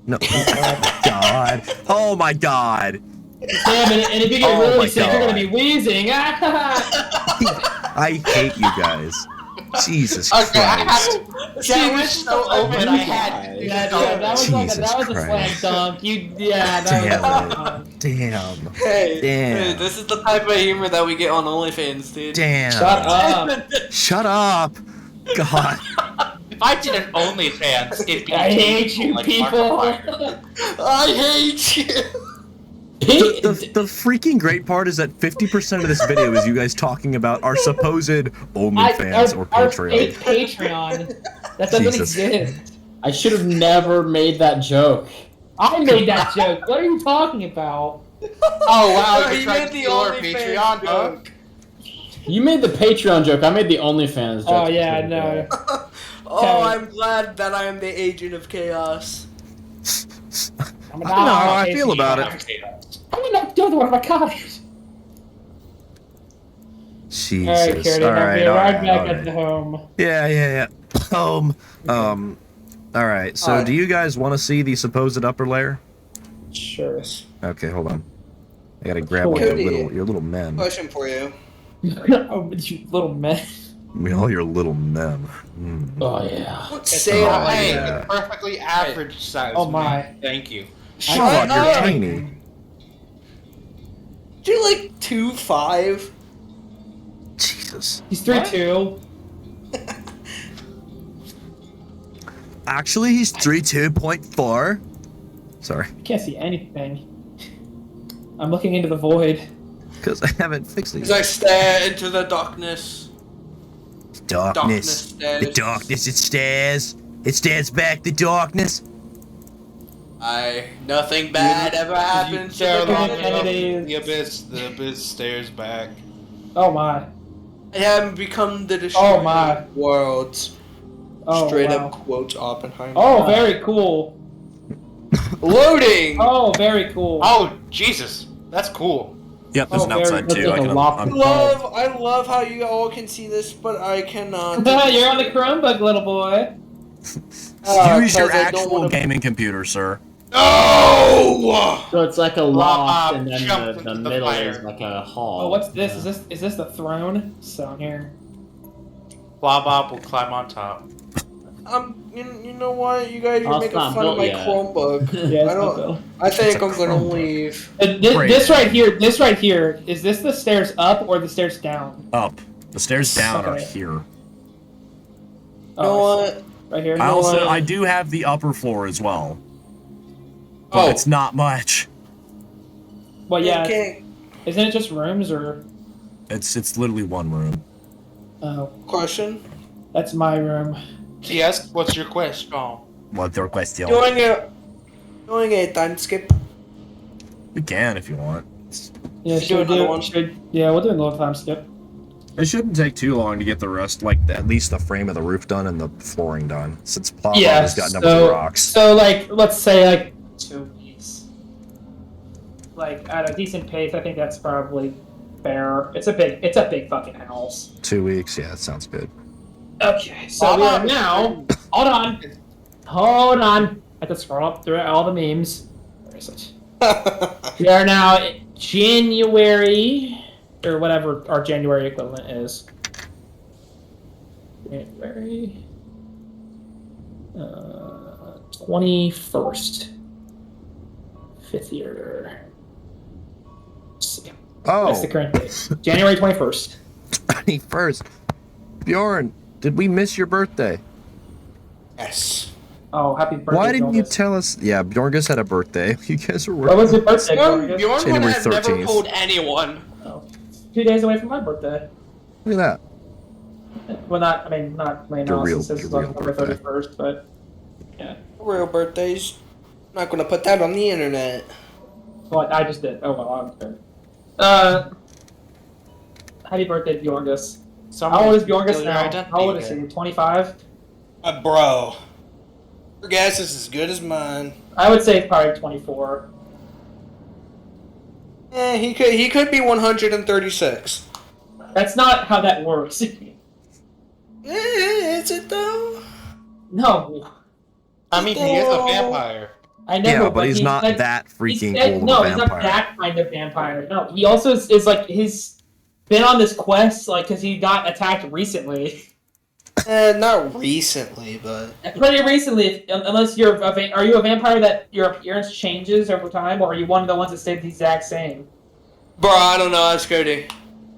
No. God. Oh my God. Damn it! And if you get really sick, you're gonna be wheezing. I hate you guys. Jesus Christ. That was so open. I had. That was a slam dunk. Damn. Hey, this is the type of humor that we get on OnlyFans, dude. Damn. Shut up. Shut up. God. If I did an OnlyFans, it'd be. I hate you, like people. I hate you. The freaking great part is that 50% of this video is you guys talking about our supposed OnlyFans or Patreon. Patreon. That doesn't exist. I should have never made that joke. I made that joke. What are you talking about? Oh wow, No, you tried to steal our Patreon joke. You made the Patreon joke. I made the OnlyFans joke. Oh yeah, no. Oh, I'm glad that I am the agent of chaos. I don't know how I feel about it. I'm not the other one. I got it. Jesus. All Alright, right, back at the home. Yeah. Home. Alright, so do you guys want to see the supposed upper layer? Sure. Okay, hold on. I gotta grab one of your little men. Question for you. Oh, you little man. All your little men. Oh yeah. Say Hey, perfectly average size. Oh my. Man. Thank you. Shut up, you're tiny. You're like 2'5". Jesus. He's 3'2". Actually, he's 3'2.4". Sorry. I can't see anything. I'm looking into the void. Because I haven't fixed these. As I stare into the darkness. Darkness. The darkness, it stares. It stares back, the darkness. Nothing bad ever happens. The abyss stares back. Oh my. I have become the destroyer Oh my. of worlds. Oh, Straight wow. up quotes Oppenheimer. Oh, very cool. Loading! Oh, very cool. Oh, Jesus. That's cool. Yep, there's an outside very- too. I love how you all can see this, but I cannot. You're on the Chromebook, little boy. Use your 'cause I don't actual wanna- gaming computer, sir. No! So it's like a loft, Plobob and then jumped the into the middle fire. is like a hall. Oh, what's this? Is this the throne? So here. Plobob will climb on top. You know what? You guys are Oh, it's making not fun of my built yet. Chromebook. Yeah, I don't. I think I'm gonna leave. This right here. Is this the stairs up or the stairs down? Up. The stairs down are Okay. here. You know what? Right here. I do have the upper floor as well. But it's not much. Well, yeah. Okay. Isn't it just rooms or? It's literally one room. Oh, Question. that's my room. Yes, what's your question? What's your question? Doing a time skip. You can if you want. Yeah, Should we do another one? we'll do a little time skip. It shouldn't take too long to get the rest, like at least the frame of the roof done and the flooring done, since Plobob has got enough of the rocks. So like, let's say like 2 weeks. Like at a decent pace, I think that's probably fair. It's a big fucking house. 2 weeks, yeah, that sounds good. Okay, so we are now. Hold on. I have to scroll up through all the memes. Where is it? We are now January, or whatever our January equivalent is. January 21st. 5th year. Oh, That's the current date. January 21st. 21st. Bjorn, did we miss your birthday? Yes. Oh, happy birthday, Why didn't you Bjorn. tell us? Yeah, Bjorn had a birthday. You guys were What working. was your birthday, Bjorn Bjorn? January had never 13th. told anyone. Oh, 2 days away from my birthday. Look at that. Well, not my Your real- analysis is your real on November birthday. 31st, but yeah. Real birthdays. Not gonna put that on the internet. Well, I just did. Oh, well, I'm good. Happy birthday, Bjorngus. How old is Bjorngus now? How old is he? 25? Bro. Your guess is as good as mine. I would say probably 24. He could be 136. That's not how that works. Is it though? No. I mean, he is a vampire. I know, Yeah, but he's he's not like, that freaking he's, old no, of a he's not vampire. that kind of vampire. No, he also is like, he's been on this quest, like, because he got attacked recently. Not recently, but Pretty recently, unless you're are you a vampire that your appearance changes over time, or are you one of the ones that stay the exact same? bro, I don't know. That's Cody.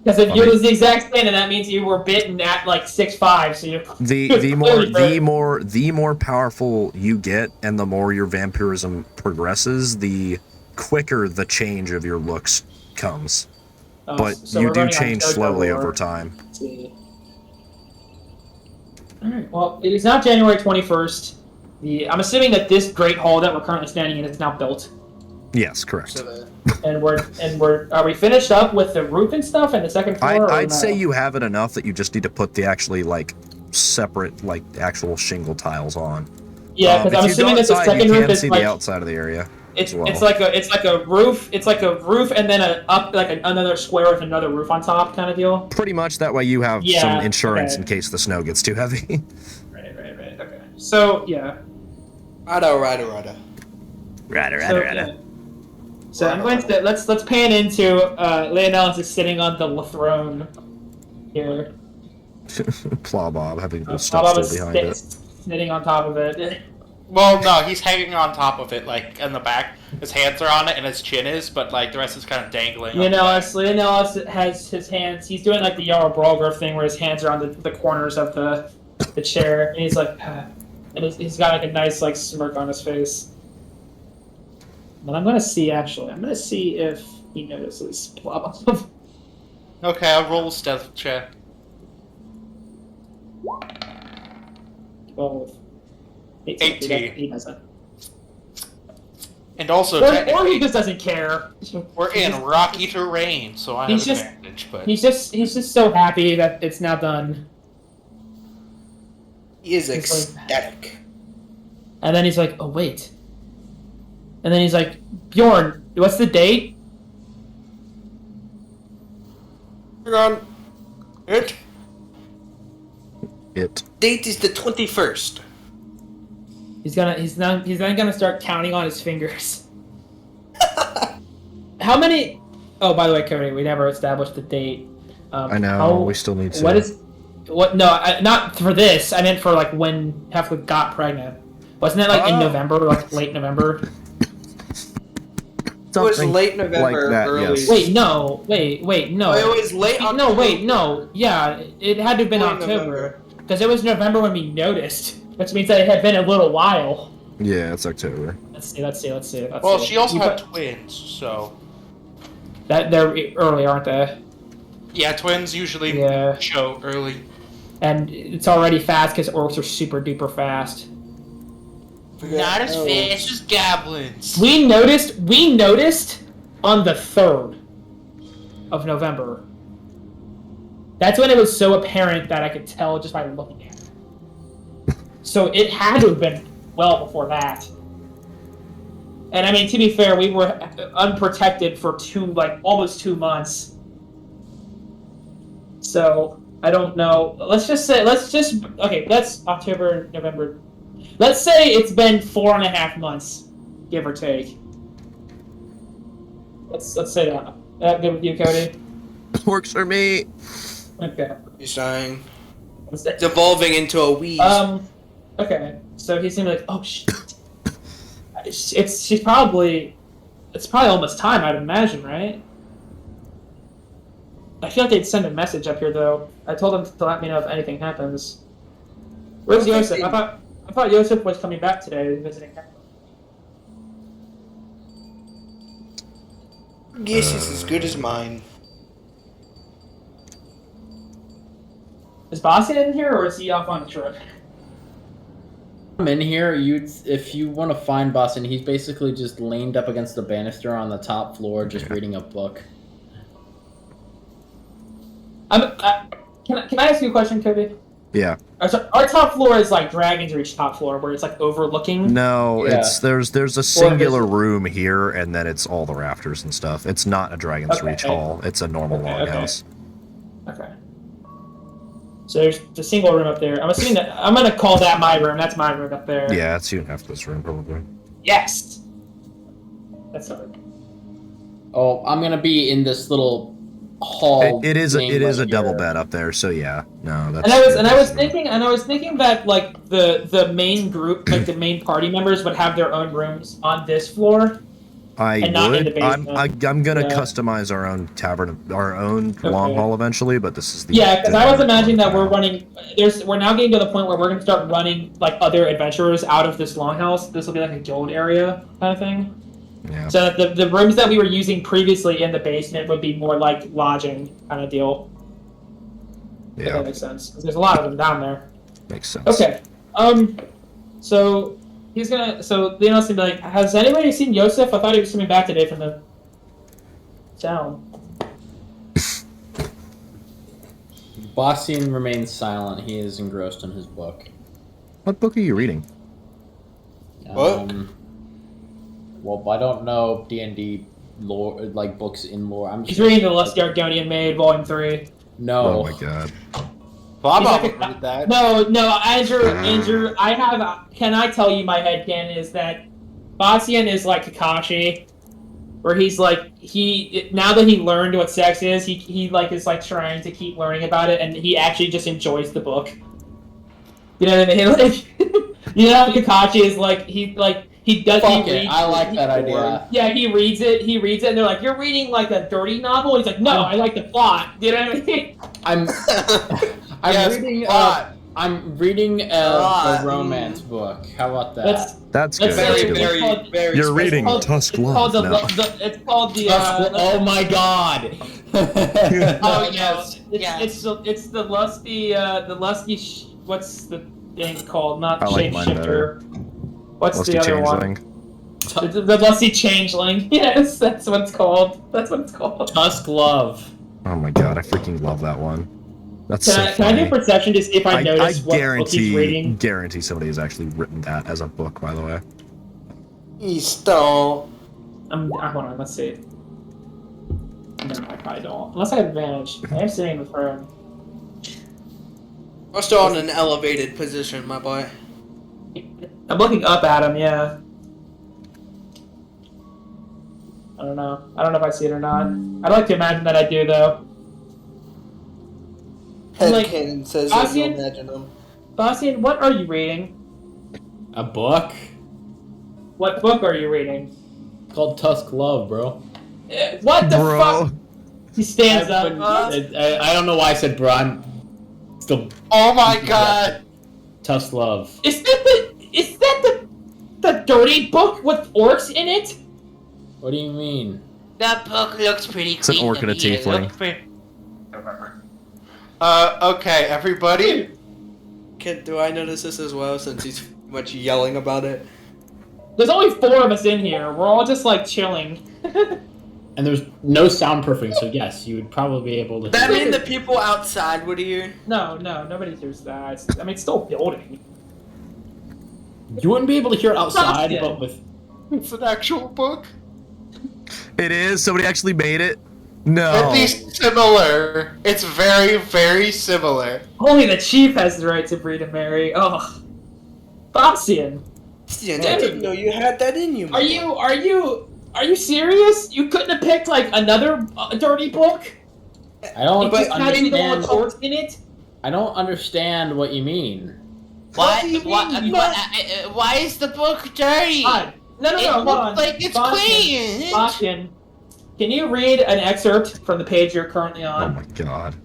Because if you Okay. was the exact same, then that means you were bitten at like 6'5", so you're The more powerful you get, and the more your vampirism progresses, the quicker the change of your looks comes. But so you we're do running on change Jojo slowly lore. over time. Let's see. Alright, well, it is not January 21st. I'm assuming that this great hall that we're currently standing in is now built. Yes, correct. And are we finished up with the roof and stuff and the second floor? I'd or say no? you have it enough that you just need to put the actually separate actual shingle tiles on. Yeah, because I'm if you assuming go that the outside, second you roof can is see like the outside of the area. it's as well. it's like a roof and then another square with another roof on top kind of deal. Pretty much that way you have Yeah, some insurance okay. in case the snow gets too heavy. Right. Okay. So yeah. Righto. Right. Yeah. So I'm going to let's pan into Leonelis is sitting on the throne here. Plobob having the stuff Plobob still is behind it. sitting on top of it. Well, no, he's hanging on top of it, like in the back. His hands are on it, and his chin is, but like the rest is kind of dangling. Leonelis has his hands. He's doing like the Jarl Brawlgrove thing, where his hands are on the corners of the chair, and he's like, and he's got like a nice like smirk on his face. But I'm gonna see if he notices Plobob. Okay, I'll roll a stealth check. 12. 18. He doesn't. And also, Or he technically, just doesn't care. we're in rocky terrain, so I have He's just- advantage. But He's just so happy that it's now done. He is It's like- ecstatic. And then he's like, oh wait. And then he's like, Bjorn, what's the date? Hang on. It It. date is the 21st. He's then gonna start counting on his fingers. How many? Oh, by the way, Cody, we never established the date. I know, we still need to. What is? What? No, not for this. I meant for like when Hefkla got pregnant. Wasn't it like in November, like late November? It was Something late November, like that, early. yes. Wait, no. Wait, no. It was late October. No, wait, no. Yeah, it had to have been Late October. November. Because it was November when we noticed. Which means that it had been a little while. Yeah, it's October. Let's see. well, she also had twins, so That they're early, aren't they? yeah, twins usually Yeah. show early. And it's already fast because orcs are super duper fast. Not as fast as goblins. We noticed on the 3rd of November. That's when it was so apparent that I could tell just by looking at it. So it had to have been well before that. And I mean, to be fair, we were unprotected for almost 2 months. So I don't know. Let's October, November. Let's say it's been 4.5 months, give or take. Let's say that. That good with you, Cody? Works for me. Okay. You're saying Let's it's evolving into a wheeze. Okay. So he's gonna be like, oh shit. It's probably almost time, I'd imagine, right? I feel like they'd send a message up here though. I told them to let me know if anything happens. Where's Josef? I thought Josef was coming back today, visiting Hefkla. Guess it's as good as mine. Is Bacian in here, or is he off on a trip? I'm in here. If you want to find Bacian, he's basically just leaned up against the banister on the top floor, just reading a book. Can I ask you a question, Kobe? Yeah. Our top floor is like Dragon's Reach top floor, where it's like overlooking. No, Yeah. there's a singular room here, and then it's all the rafters and stuff. It's not a Dragon's Reach hall. It's a normal longhouse. Okay. So there's a single room up there. I'm assuming that I'm gonna call that my room. That's my room up there. Yeah, it's you and half this room probably. Yes. That's not it. Oh, I'm gonna be in this little hall. It is a double here. bed up there. So yeah, no, that's. And I was thinking that like the main group, like the main party members, would have their own rooms on this floor. I'm gonna customize our own tavern, our own long haul eventually, but this is the. Yeah, because I was imagining that we're now getting to the point where we're gonna start running like other adventurers out of this longhouse. This will be like a guild area kind of thing. Yeah. So that the rooms that we were using previously in the basement would be more like lodging kind of deal. If Yeah. that makes sense. 'Cause there's a lot of them down there. Makes sense. Okay. So he's gonna. So Leonelis gonna be like, has anybody seen Josef? I thought he was coming back today from the town. Bacian remains silent. He is engrossed in his book. What book are you reading? What? Well, I don't know D&D lore, like books in lore. I'm just He's reading the Lusty Argonian Maid, Volume 3. No. Oh my god. Plobob He's would like read that. No, Andrew, can I tell you my headcanon is that Bacian is like Kakashi, where he's like, now that he learned what sex is, he like is like trying to keep learning about it, and he actually just enjoys the book. You know what I mean? Like, you know how Kakashi is like, he does. Fuck it, I like that idea. Yeah, he reads it, and they're like, you're reading like a dirty novel? He's like, no, I like the plot. You know what I mean? I'm Yes, reading plot. I'm reading a romance book. How about that? That's Let's good. say That's good. it's called- You're reading Tusk Love now. It's called the. Oh my god! Oh yes, It's the lusty what's the thing called? Not I like mine better. shapeshifter. What's Lusty the other Changeling. one? The lusty changeling. Yes, that's what it's called. That's what it's called. Tusk Love. Oh my god, I freaking love that one. That's Can so I do funny. perception to see if I notice what book he's reading? guarantee somebody has actually written that as a book, by the way. You stole. Hold on, let's see. No, I probably don't. Unless I have advantage. I am sitting in the throne. I'm still in an elevated position, my boy. I'm looking up at him, yeah. I don't know. I don't know if I see it or not. I'd like to imagine that I do, though. Like, Headcanon says that Bacian? you'll imagine them. Bacian, what are you reading? A book What book are you reading? called Tusk Love, bro. What the Bro. fuck? He stands up. I don't know why I said bro. I'm still Oh my god. Tusk Love. Is that the dirty book with orcs in it? What do you mean? That book looks pretty It's an clean orc to and a me. It tiefling. looks pretty- Okay, everybody. Do I notice this as well, since he's much yelling about it? There's only 4 of us in here. We're all just like chilling. And there's no soundproofing, so yes, you would probably be able to. That mean the people outside would hear? No, nobody hears that. I mean, it's still building. You wouldn't be able to hear it outside, Bacian. but with It's an actual book. It is? Somebody actually made it? No. At least similar. It's very, very similar. Only the chief has the right to breed and marry. Oh, Bacian, Yeah, I didn't know you had that in you. my boy. are you serious? You couldn't have picked like another dirty book? I don't It just had the one understand. with orcs in it? I don't understand what you mean. What do you mean? Why is the book dirty? God. No, It hold looks on. like it's Bacian, clean. Bacian, can you read an excerpt from the page you're currently Oh on? my god.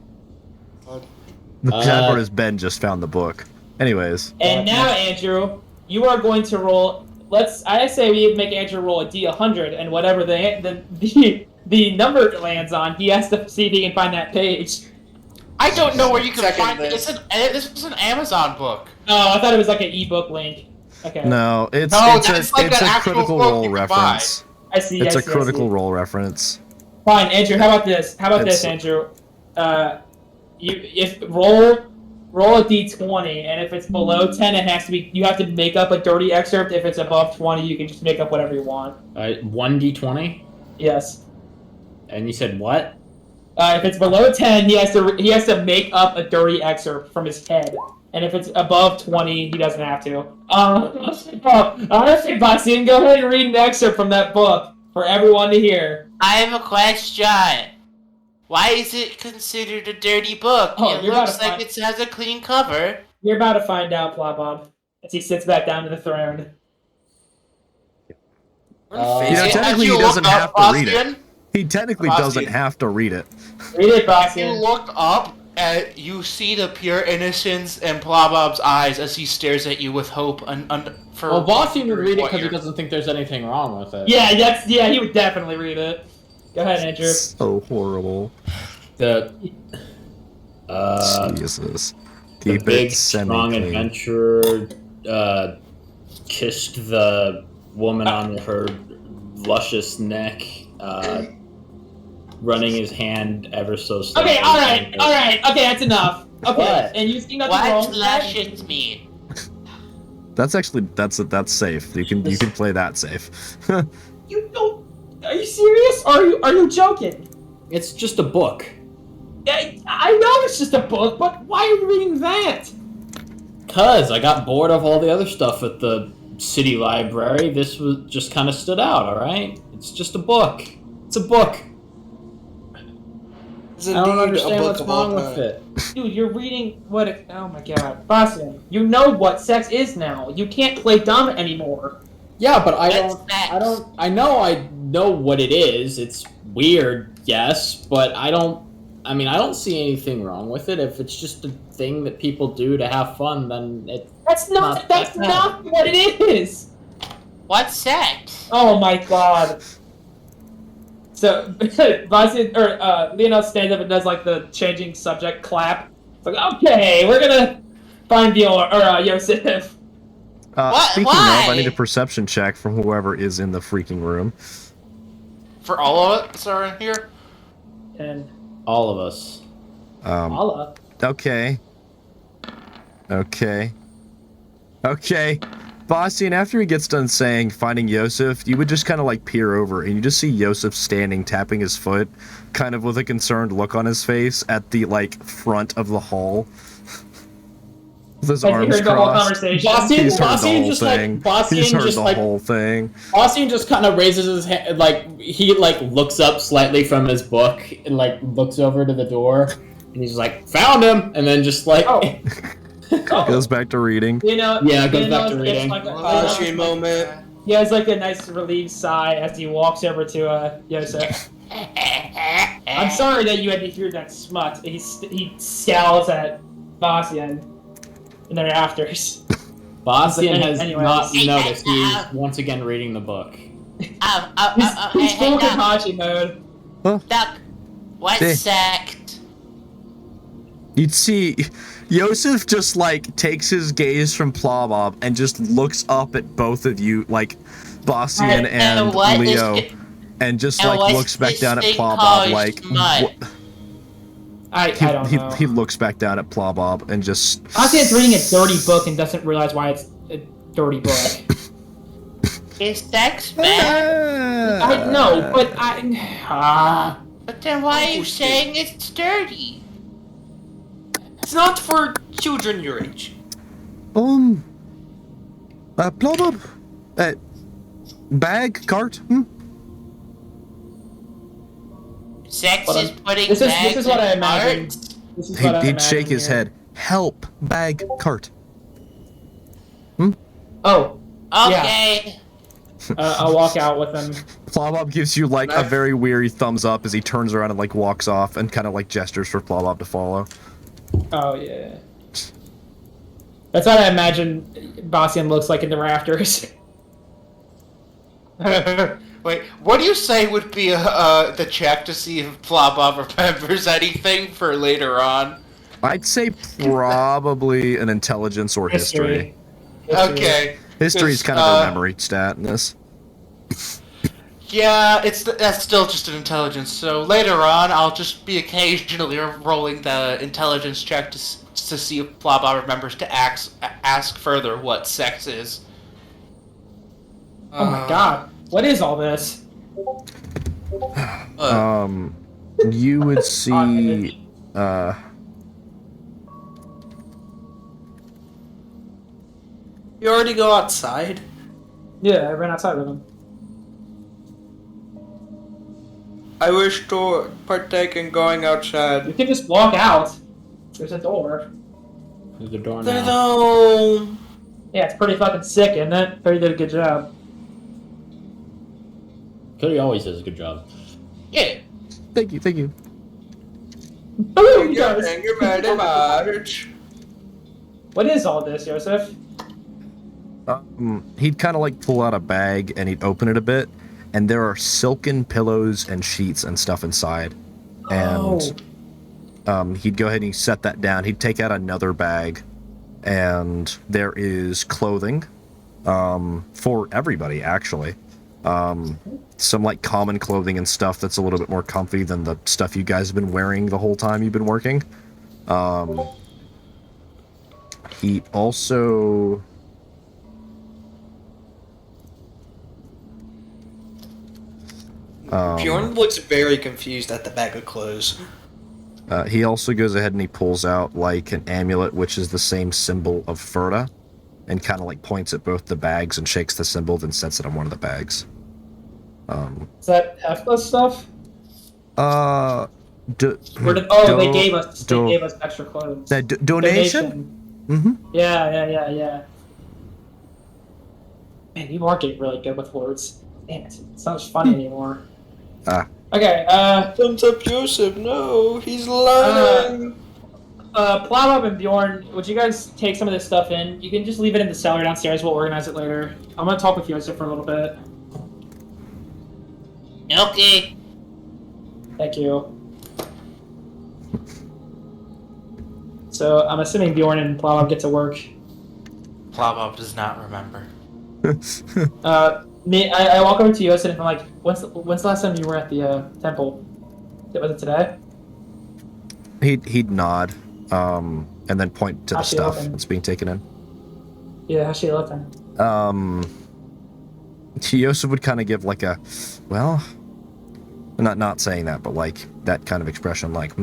The sad part is Ben just found the book. Anyways. And now, Andrew, you are going to roll. I say we make Andrew roll a D100, and whatever the number it lands on, he has to see if he can find that page. I don't know where you can Second find it. this. This was an Amazon book. Oh, I thought it was like an ebook link. Okay. No, it's that's like it's an a actual critical book role you can reference. I see. It's I a see, I critical see. role reference. Fine, Andrew. How about this? It's- Andrew? If roll a D20, and if it's below 10, it has to be. You have to make up a dirty excerpt. If it's above 20, you can just make up whatever you want. 1d20? Yes. And you said what? If it's below 10, he has to make up a dirty excerpt from his head. And if it's above 20, he doesn't have to. Honestly, Bacian, go ahead and read an excerpt from that book for everyone to hear. I have a question. Why is it considered a dirty book? Oh, It you're looks about to like it has a clean cover. You're about to find out, Plobob, as he sits back down to the throne. Technically he doesn't have to read it. He technically doesn't have to read it. Read it, You Bacian. look up and you see the pure innocence in Plobob's eyes as he stares at you with hope for. Well, Bacian would read it what because he you're- doesn't think there's anything wrong with it. Yeah, he would definitely read it. Go ahead, Andrew. So horrible. Jesus. The Keep big, it strong semi-clean. adventurer kissed the woman on her luscious neck, running his hand ever so slowly. Okay, alright, okay, that's enough. Okay, What? and you see nothing wrong What with that? luscious mean? That's actually that's safe. You can play that safe. You don't. Are you serious? Or are you joking? It's just a book. I know it's just a book, but why are you reading that? Cause I got bored of all the other stuff at the city library. This was just kind of stood out. All right, it's just a book. It's a book. It's I don't indeed a understand book what's of all wrong with time. it. Dude, you're reading what? Oh my god, Bacian, you know what sex is now. You can't play dumb anymore. Yeah, but I That's don't. facts. I know what it is. It's weird, yes, but I don't see anything wrong with it. If it's just a thing that people do to have fun, then it's That's not what it is. What sex? Oh my god. So, Bacian, or Leonelis stands up and does like the changing subject clap. It's like, okay, we're gonna find Bjorn, or Josef. What? Speaking Why? of, I need a perception check from whoever is in the freaking room. For all of us are in here? And all of us. Allah. Okay. Bacian, after he gets done finding Josef, you would just kind of like peer over and you just see Josef standing, tapping his foot, kind of with a concerned look on his face at the like front of the hall. With his Have you arms heard the whole crossed. conversation? He's heard the Bacian whole just thing. like He's heard the like whole thing. Bacian just kind of raises his hand, like he like looks up slightly from his book and like looks over to the door, and he's like, "Found him!" And then just like, Oh. Goes back to reading. You know, Yeah, it goes you back know, to it's reading. like a- Bacian moment. He has like a nice relieved sigh as he walks over to Josef. I'm sorry that you had to hear that smut. He scowls at Bacian in their afters. Bacian has Anyways. not noticed. He's once again reading the book. He's full Kakashi mode. Duck, what Hey. sect? You'd see Josef just like takes his gaze from Plobob and just looks up at both of you, like Bacian and what is Leo, it- and just and like what's looks back this down at thing Plobob, called like smut? I don't know. he looks back down at Plobob and just. Bacian's reading a dirty book and doesn't realize why it's a dirty book. Is sex bad? I know, but But then why are you saying it's dirty? It's not for children your age. Plobob, bag, cart, Sex is putting this bags is what I in imagined. carts? This is what I He'd shake imagine his here. head. Help, bag, cart. Oh, Okay. I'll walk out with him. Plobob gives you like a very weary thumbs up as he turns around and like walks off and kind of like gestures for Plobob to follow. Oh yeah. That's what I imagine Bacian looks like in the rafters. Wait, what do you say would be the check to see if Plobob remembers anything for later on? I'd say probably an intelligence or history. Okay. History is kind of a memory stat in this. Yeah, that's still just an intelligence. So later on, I'll just be occasionally rolling the intelligence check to see if Plobob remembers to ask further what sex is. Oh my god, what is all this? You would see. You already go outside? Yeah, I ran outside with him. I wish to partake in going outside. You can just walk out. There's a door. There's a door now. No. Yeah, it's pretty fucking sick, isn't it? Cody did a good job. Cody always does a good job. Yeah. Thank you, thank you. Oh, you guys. Thank you very much. What is all this, Josef? He'd kind of like pull out a bag and he'd open it a bit, and there are silken pillows and sheets and stuff inside. And he'd go ahead and he'd set that down. He'd take out another bag, and there is clothing for everybody, actually. Some like common clothing and stuff that's a little bit more comfy than the stuff you guys have been wearing the whole time you've been working. He also... Bjorn looks very confused at the bag of clothes. He also goes ahead and he pulls out like an amulet, which is the same symbol of Furta, and kind of like points at both the bags and shakes the symbol, then sets it on one of the bags. Is that Hefkla stuff? They gave us extra clothes. Donation? Mm-hmm. Yeah. Man, you are getting really good with words. Damn it, it's not as funny anymore. Okay, Thumbs up, Josef. No, he's lying. Plobob and Bjorn, would you guys take some of this stuff in? You can just leave it in the cellar downstairs. We'll organize it later. I'm gonna talk with Josef for a little bit. Okay. Thank you. So I'm assuming Bjorn and Plobob get to work. Plobob does not remember. I walk over to Josef and I'm like, when's the last time you were at the temple? Was it today? He'd nod, and then point to the stuff that's being taken in. Yeah, how's she looking? Josef would kind of give like a, well, not saying that, but like that kind of expression, like,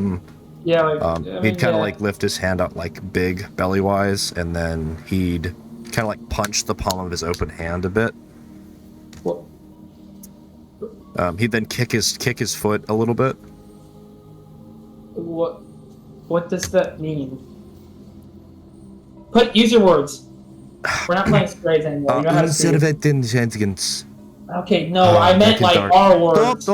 Yeah, like, he'd kind of like lift his hand up like big belly wise, and then he'd kind of like punch the palm of his open hand a bit. What? He'd then kick his foot a little bit. What does that mean? Use your words. We're not playing Sprays anymore. You know how to speak. Shenanigans. Okay, no, I meant like our words.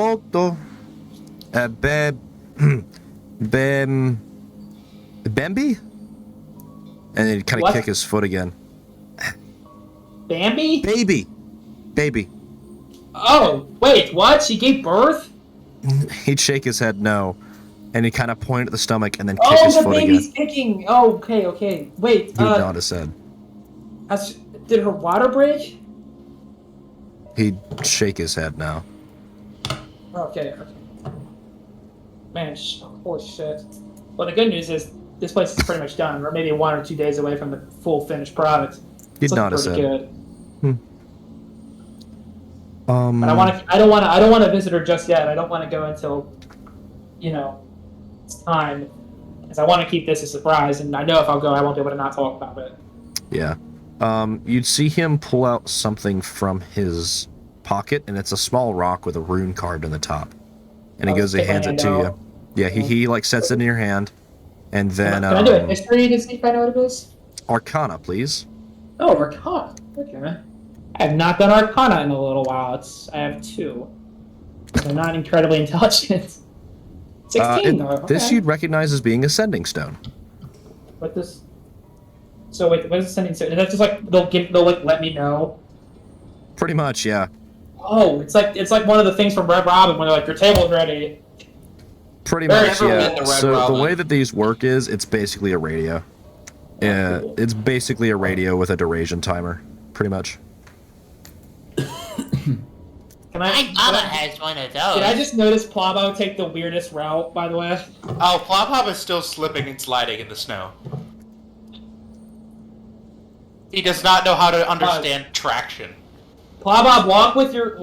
Bambi? And then he'd kind of kick his foot again. Bambi? Baby. Oh, wait, what? She gave birth? He'd shake his head no, and he'd kind of point at the stomach and then kick his foot again. Oh, the baby's kicking. Oh, okay. Wait, he'd nod his head. Did her water break? He'd shake his head now. Okay. Man, holy shit. Well, the good news is this place is pretty much done. We're maybe 1 or 2 days away from the full finished product. He'd nod his head. Good. But I don't want to visit her just yet. I don't want to go until, it's time, because I want to keep this a surprise. And I know if I'll go, I won't be able to not talk about it. Yeah. You'd see him pull out something from his pocket, and it's a small rock with a rune carved in the top. And he goes and hands it to you. Yeah, he like sets it in your hand, and then. Can I do a history to see if I know what it is? Arcana, please. Oh, Arcana. Okay. I have not done Arcana in a little while. I have 2. I'm not incredibly intelligent. 16 though. Okay. This you'd recognize as being Ascending Stone. What this? So wait, what is Ascending Stone? Is that just like they'll like let me know? Pretty much, yeah. Oh, it's like one of the things from Red Robin when they're like, your table's ready. Pretty Very much, never yeah. met the Red So Robin. the way that these work is, it's basically a radio. Yeah, it's basically a radio with a duration timer, pretty much. My mama has one of those. Did I just notice Plobob take the weirdest route, by the way? Oh, Plobob is still slipping and sliding in the snow. He does not know how to understand traction. Plobob, walk with your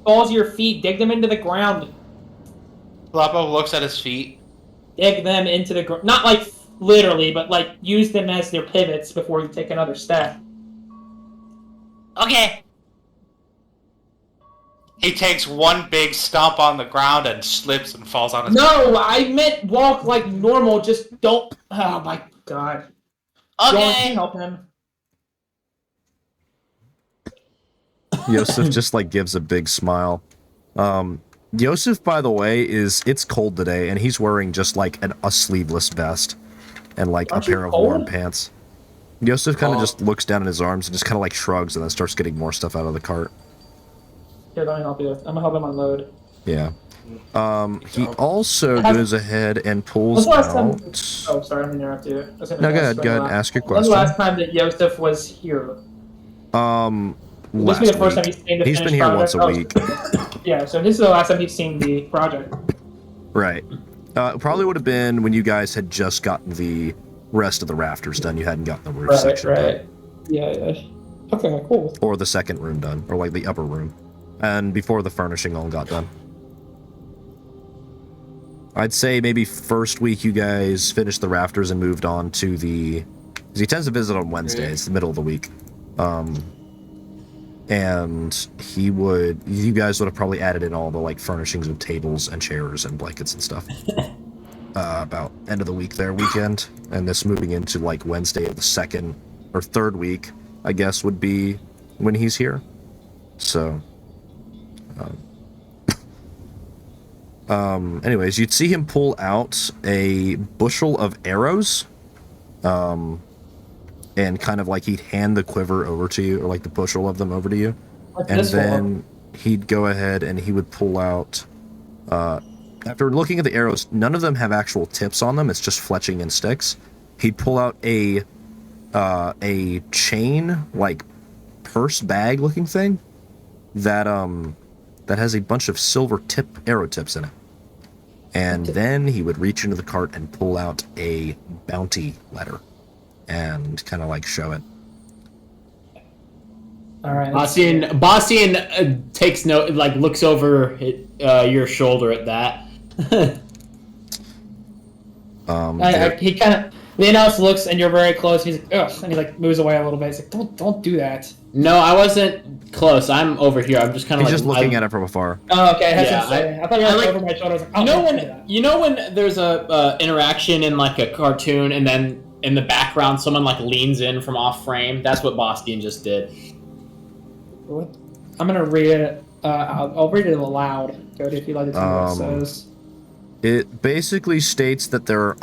balls of your feet, dig them into the ground. Plobob looks at his feet. Dig them into the ground. Not like literally, but like use them as their pivots before you take another step. Okay. He takes one big stomp on the ground and slips and falls on his No, I meant walk like normal, just don't. Oh my god. Bjorn, can Okay. you help him? Josef just like gives a big smile. Josef, by the way, it's cold today, and he's wearing just like a sleeveless vest and like Aren't a pair you of warm cold? pants. Josef kind of Oh. just looks down at his arms and just kind of like shrugs and then starts getting more stuff out of the cart. Here, let me help you. I'm gonna help him unload. Yeah. He also Have- goes ahead and When's pulls the last time? out. Oh, sorry, I'm gonna interrupt you. I was gonna No, go ask ahead. Go ahead. last- Ask your When's the question. last time that Josef was here? This Last will be the first week. time he's seen the He's finished been here once project. a week. Yeah, so this is the last time he's seen the project. Right. It probably would have been when you guys had just gotten the rest of the rafters done. You hadn't gotten the roof Right, section right. Yeah, yeah. Okay, cool. done. Or the second room done. Or like the upper room. And before the furnishing all got done. I'd say maybe first week you guys finished the rafters and moved on to the... Because he tends to visit on Wednesdays, the middle of the week. And you guys would have probably added in all the like furnishings of tables and chairs and blankets and stuff. About end of the week there, weekend. And this moving into like Wednesday of the second or third week, I guess, would be when he's here. So... anyways, you'd see him pull out a bushel of arrows, and kind of like he'd hand the quiver over to you, or like the bushel of them over to you, What's and this for? then he'd go ahead and he would pull out, after looking at the arrows, none of them have actual tips on them, it's just fletching and sticks. He'd pull out a chain, like, purse bag looking thing, that has a bunch of silver arrow tips in it. And then he would reach into the cart and pull out a bounty letter and kind of like show it. All right. Bacian takes note, like looks over your shoulder at that. He kind of... Leonelis looks, and you're very close, and he's like, ugh, and he like moves away a little bit. He's like, don't do that. No, I wasn't close. I'm over here. I'm just kind of He's like just looking at it from afar. Oh, okay. That's Yeah, insane. I thought you were I like- over my shoulder. I was like, oh, You know don't do that. when there's a interaction in like a cartoon, and then in the background someone like leans in from off frame. That's what Bastian just did. What? I'm gonna read it. I'll read it aloud. Cody, if you'd like to tell me what it says. It basically states that there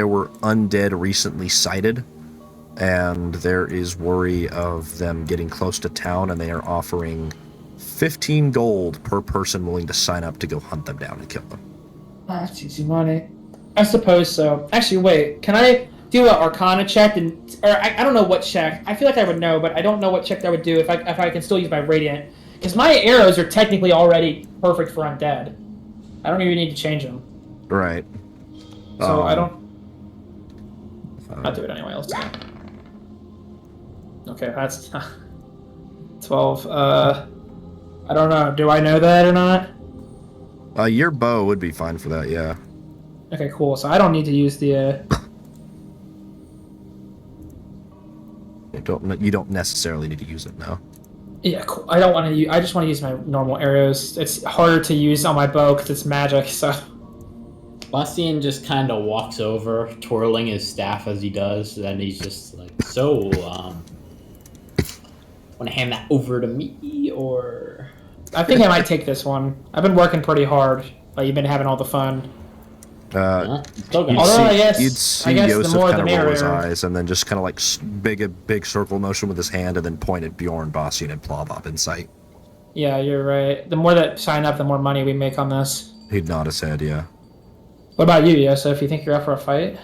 were undead recently sighted, and there is worry of them getting close to town, and they are offering 15 gold per person willing to sign up to go hunt them down and kill them. Ah, that's easy money. I suppose so. Actually, wait. Can I do an Arcana check? I don't know what check. I feel like I would know, but I don't know what check that would do if I can still use my Radiant. Because my arrows are technically already perfect for undead. I don't even need to change them. Right. So I don't... I'll do it anyway. Let's do it. Okay, that's 12. I don't know. Do I know that or not? Your bow would be fine for that, yeah. Okay, cool. So I don't need to use the... You don't necessarily need to use it now. Yeah, cool. I don't want to use... I just want to use my normal arrows. It's harder to use on my bow because it's magic, so... Bastian just kind of walks over, twirling his staff as he does, and he's just like, so, Want to hand that over to me, or? I think I might take this one. I've been working pretty hard, but you've been having all the fun. Still You'd gonna Although I see, guess- you'd see I guess the Josef more kind the of roll his merrier. eyes and then just kind of like a big circle motion with his hand and then point at Bjorn, Bacian, and Plobob in sight. Yeah, you're right. The more that sign up, the more money we make on this. He'd nod his head, yeah. What about you, Josef? You think you're up for a fight?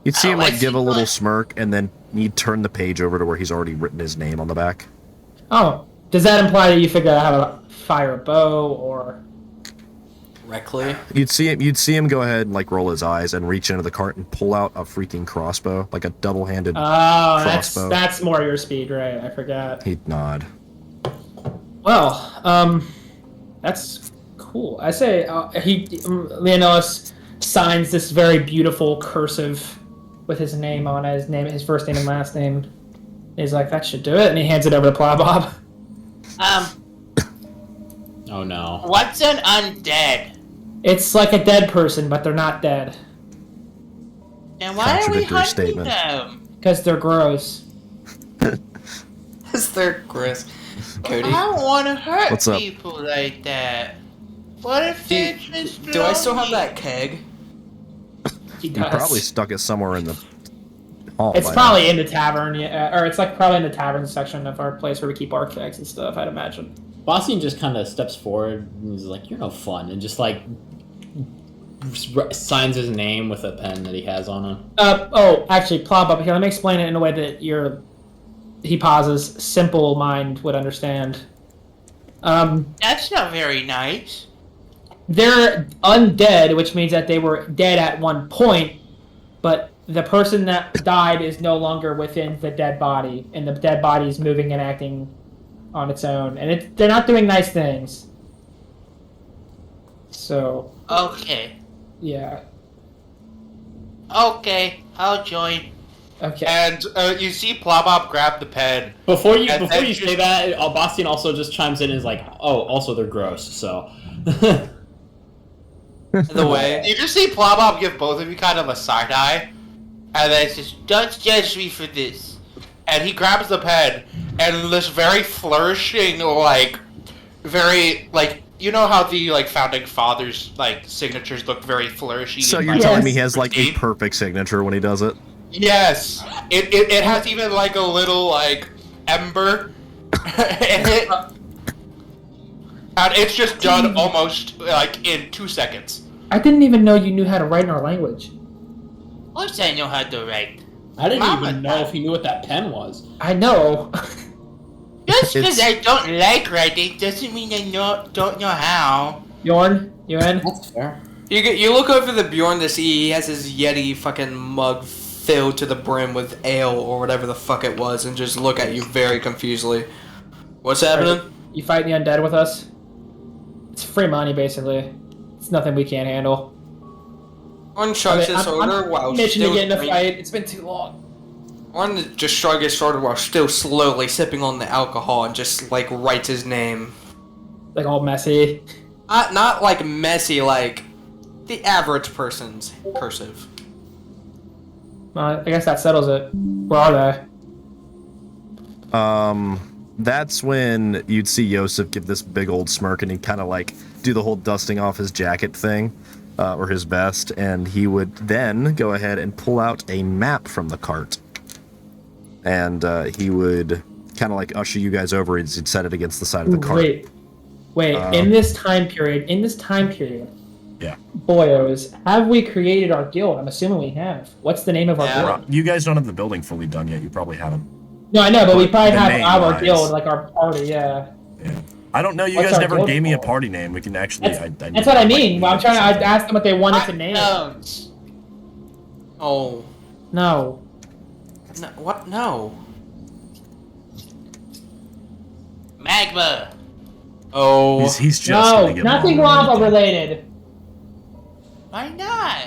You'd see him I like see give a little what- smirk and then he'd turn the page over to where he's already written his name on the back. Oh, does that imply that you figure out how to fire a bow or? Correctly. You'd see him go ahead and like roll his eyes and reach into the cart and pull out a freaking crossbow, like a double-handed Oh, crossbow. that's more your speed, right? I forgot. He'd nod. Well, that's cool. I say Leonelis signs this very beautiful cursive with his name on it, his first name and last name. He's like, that should do it, and he hands it over to Plobob. Oh no. What's an undead? It's like a dead person, but they're not dead And why are we Contradictory hunting statement. them? because they're gross. Is there Chris? Cody? I don't want to hurt What's up? people like that. What if Do, they're just do I still have lonely? that keg? He You does. probably stuck it somewhere in the hall. It's by probably in the tavern, yeah, or it's like probably in the tavern section of our place where we keep our kegs and stuff. I'd imagine. Bacian just kind of steps forward and he's like, "You're no fun," and just like signs his name with a pen that he has on him. Actually, Plobob, here, let me explain it in a way that he pauses, simple mind would understand. That's not very nice. They're undead, which means that they were dead at one point, but the person that died is no longer within the dead body, and the dead body is moving and acting on its own, and they're not doing nice things. So, Okay. yeah. Okay, I'll join. Okay. And you see Plobob grab the pen. Before you And then say just- that, Bacian also just chimes in and is like, "Oh, also they're gross." So. The way. You just see Plobob give both of you kind of a side eye, and then it's just, don't judge me for this. And he grabs the pen, and this very flourishing, like, very, like, you know how the, like, founding fathers, like, signatures look very flourishing? So and, you're like, telling me he has like a pristine? perfect signature when he does it? Yes. It has even, like, a little, like, ember in it. And it's just done almost, like, in 2 seconds. I didn't even know you knew how to write in our language. Of course I know how to write. I didn't Mama even know if he knew what that pen was. I know. Just because It's- I don't like writing doesn't mean I don't know how. Bjorn, you in? That's fair. You look over the Bjorn to see he has his Yeti fucking mug filled to the brim with ale or whatever the fuck it was, and just look at you very confusedly. What's happening? You fight the undead with us? It's free money, basically. It's nothing we can't handle. One shrugs his I'm shoulder while itching to still get in a drinking. fight. It's been too long. One just shrug his shoulder while still slowly sipping on the alcohol and just like writes his name. Like all messy. Not like messy, like the average person's cursive. I guess that settles it. Where are they? That's when you'd see Josef give this big old smirk and he'd kind of like do the whole dusting off his jacket thing, or his vest, and he would then go ahead and pull out a map from the cart. And he would kind of like usher you guys over and he'd set it against the side of the cart. Wait. In this time period, Yeah. boyos, have we created our guild? I'm assuming we have. What's the name of our Yeah. guild? You guys don't have the building fully done yet. You probably haven't. No, I know, but we probably The have name our wise. guild, like our party, yeah. I don't know. You What's guys our never guild gave me a called? party name. We can actually. That's what I mean. Well, I asked them what they wanted to name it. Don't. Oh. No. No, what? No. Magma. Oh. He's just No, gonna get nothing longer. lava related. Why not?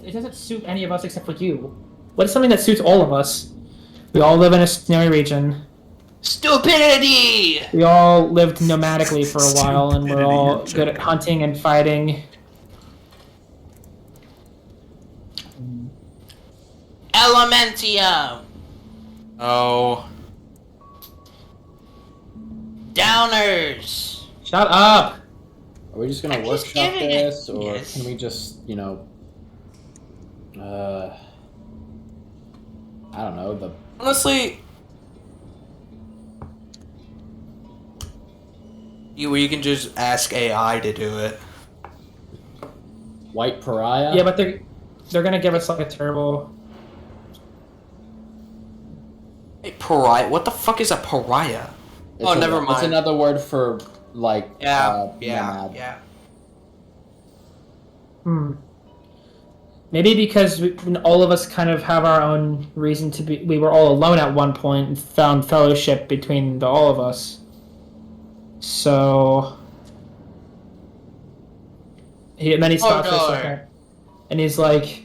It doesn't suit any of us except for you. What is something that suits all of us? We all live in a snowy region. Stupidity! We all lived nomadically for a while, and we're all Stupidity, good at hunting and fighting. Elementium. Oh. Downers. Shut up! Are we just gonna I'm just workshop giving it- this, or yes. can we just, I don't know, the Honestly, you can just ask AI to do it. white pariah? Yeah, but they're gonna give us like a terrible. Hey, pariah? What the fuck is a pariah? Oh, never It's mind. another word for, like, nomad. Yeah. Maybe because all of us kind of have our own reason to be. We were all alone at one point and found fellowship between all of us. So. And then he stops for a no. second. And he's like,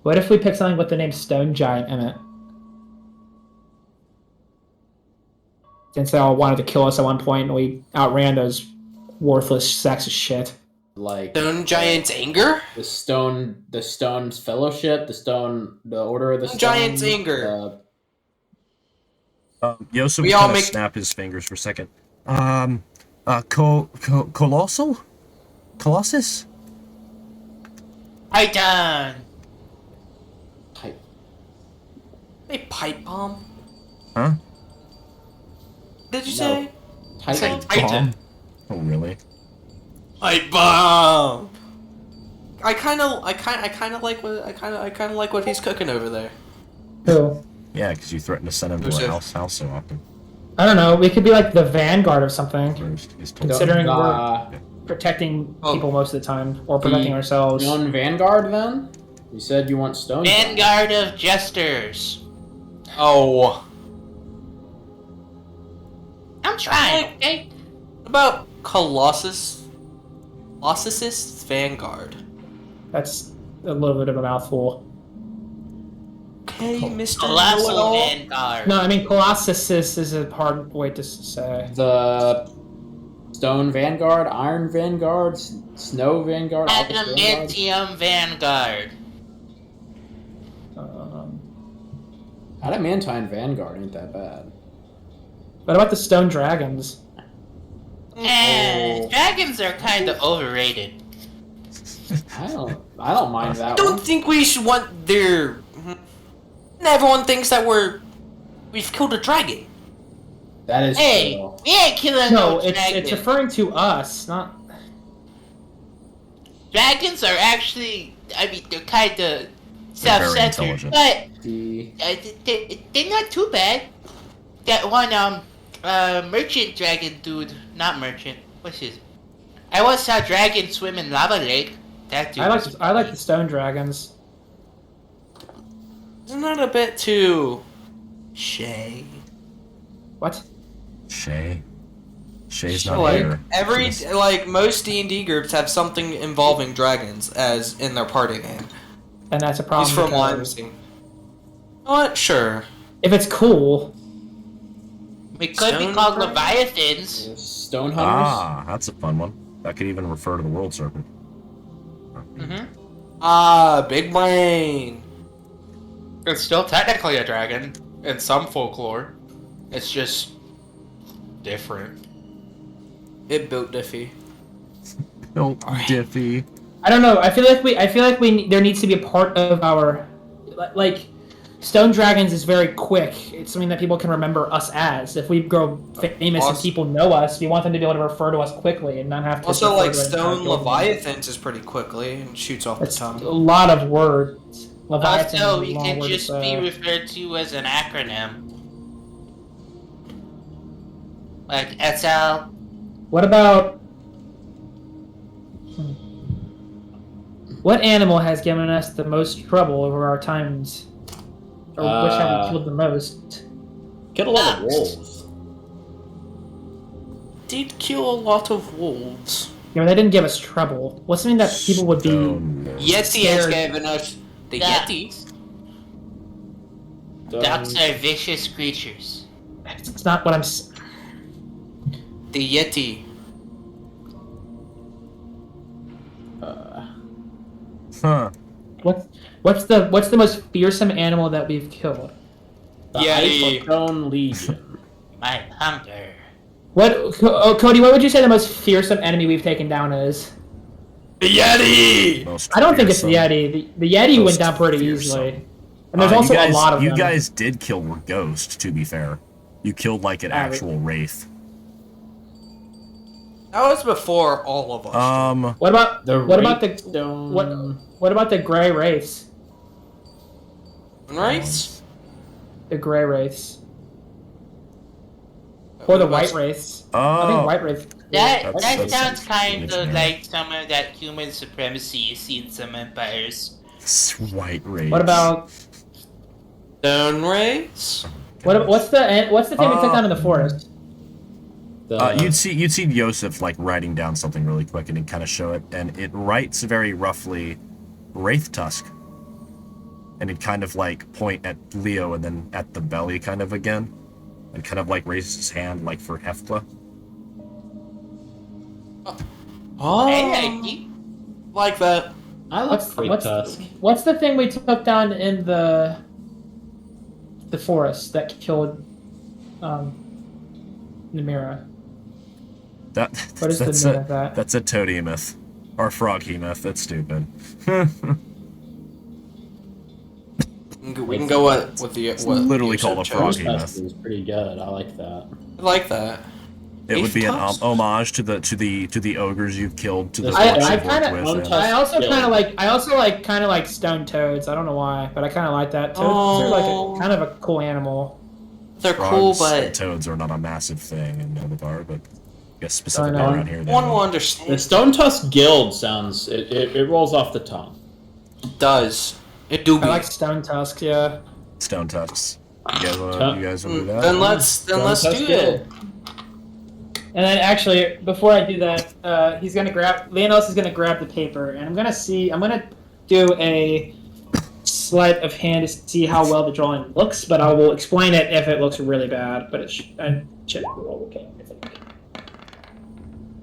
what if we pick something with the name Stone Giant in it? Since they all wanted to kill us at one point and we outran those worthless sacks of shit. Like Stone Giant's anger? the Stone's Fellowship, the Order of the Stone. Giant's anger. Josef We will all kind of make- snap his fingers for a second. Colossal? Colossus? Python. Type. A pipe bomb? Huh? Did you No. say? Titan. Titan. Oh, really? Pipe bomb. I kind of like what he's cooking over there. Who? Yeah, because you threaten to send him to Josef. our house so often. I don't know. We could be like the vanguard of something. He's told Considering we're Uh, protecting Oh. people most of the time, or protecting ourselves. Stone Vanguard, then? You said you want Stone Vanguard of Jesters. Oh. I'm trying, okay? What about Colossus? Colossus Vanguard. That's a little bit of a mouthful. Okay, Mr. Colossal Know-it-all. Vanguard. No, I mean Colossus is a hard way to say. The Stone Vanguard, Iron Vanguard, Snow Vanguard, Aqua Vanguard. Adamantium Vanguard. Adamantine Vanguard ain't that bad. What about the stone dragons? Dragons are kind of overrated. I don't mind that I don't one. think we should want their. Everyone thinks that we've killed a dragon. That is Hey, true. we ain't killing No, no it's dragons. referring to us, not. Dragons are actually, I mean, they're kind of They're very self-centered, intelligent. but The they're not too bad. That one, merchant dragon dude, not merchant. What's his? I once saw a dragon swim in lava lake. That dude. I like the stone dragons. Isn't that a bit too. Shay? What? Shay's not Like here. most D&D groups have something involving dragons as in their party name. And that's a At problem. least from what I'm because seeing. What? Sure. if it's cool, We could be Stone called dragon? Leviathans. Stone Hunters. Ah, that's a fun one. That could even refer to the world serpent. Big brain. It's still technically a dragon in some folklore. It's just different. It built Diffie. Oh, Diffie. I don't know. I feel like there needs to be a part of our, like, stone dragons is very quick. It's something that people can remember us as. If we grow famous and people know us, we want them to be able to refer to us quickly and not have to. Also, refer like to it Stone in our building. Leviathans is pretty quickly and shoots off the It's a tongue. lot of words. Leviathan Also, is a we long can word to just say. be referred to as an acronym. Like SL. What about? What animal has given us the most trouble over our times? Or which have we killed the most? Get a lot of Tusks. wolves. Did kill a lot of wolves. Yeah, but they didn't give us trouble. What's something that people would be? Yeti has Scared. given us the Ducks. Yetis. Ducks are vicious creatures. It's not what I'm. The Yeti. Huh. What's the most fearsome animal that we've killed? The Yeti. Ice Legion. My hunger. Cody, what would you say the most fearsome enemy we've taken down is? The Yeti! Most I don't think it's the fearsome. Yeti. The Yeti Most went down pretty fearsome. easily. And there's also a lot of you them. guys did kill Ghost, to be fair. You killed like an actual wraith. That was before all of us. What about The what about the Wraithstone- what about the gray wraiths? Wraiths? The gray wraiths. Or the white wraiths. I think white wraiths. That That's sounds kind of legendary. like some of that human supremacy you see in some empires. White wraith. What about Stone wraiths? what's the thing we took down in the forest? You'd see Josef like writing down something really quick, and he'd kind of show it, and it writes very roughly, Wraith Tusk, and he'd kind of like point at Leo and then at the belly kind of again, and kind of like raises his hand like for Hefkla. Oh, Hey, like that. I like Great Tusk. What's the thing we took down in the forest that killed Namira? What is that's the name of that? That's a toademoth. Or froghemoth, that's stupid. We can go with the It's literally you called a said chose. froggy. Tusk is pretty good. I like that. I like that. It would be an Tusk? homage to the ogres you've killed, to the I- orcs I you've kinda- worked with. Tusk- I also Gale. kind of like stone toads. I don't know why, but I kind of like that. Toads are like kind of a cool animal. They're cool, Frogs and but toads are not a massive thing in Nhildivarian, but I guess specifically know. around here. they one are. will The understand. Stone Tusk Guild sounds it rolls off the tongue. It does. It do be. I like stone tusks. Yeah. Stone tusks. You guys want to do that? Then let's Tusk do Guild. it. And then actually, before I do that, he's gonna grab Leonelis is gonna grab the paper, and I'm gonna do a sleight of hand to see how well the drawing looks, but I will explain it if it looks really bad. But I should roll okay. I think.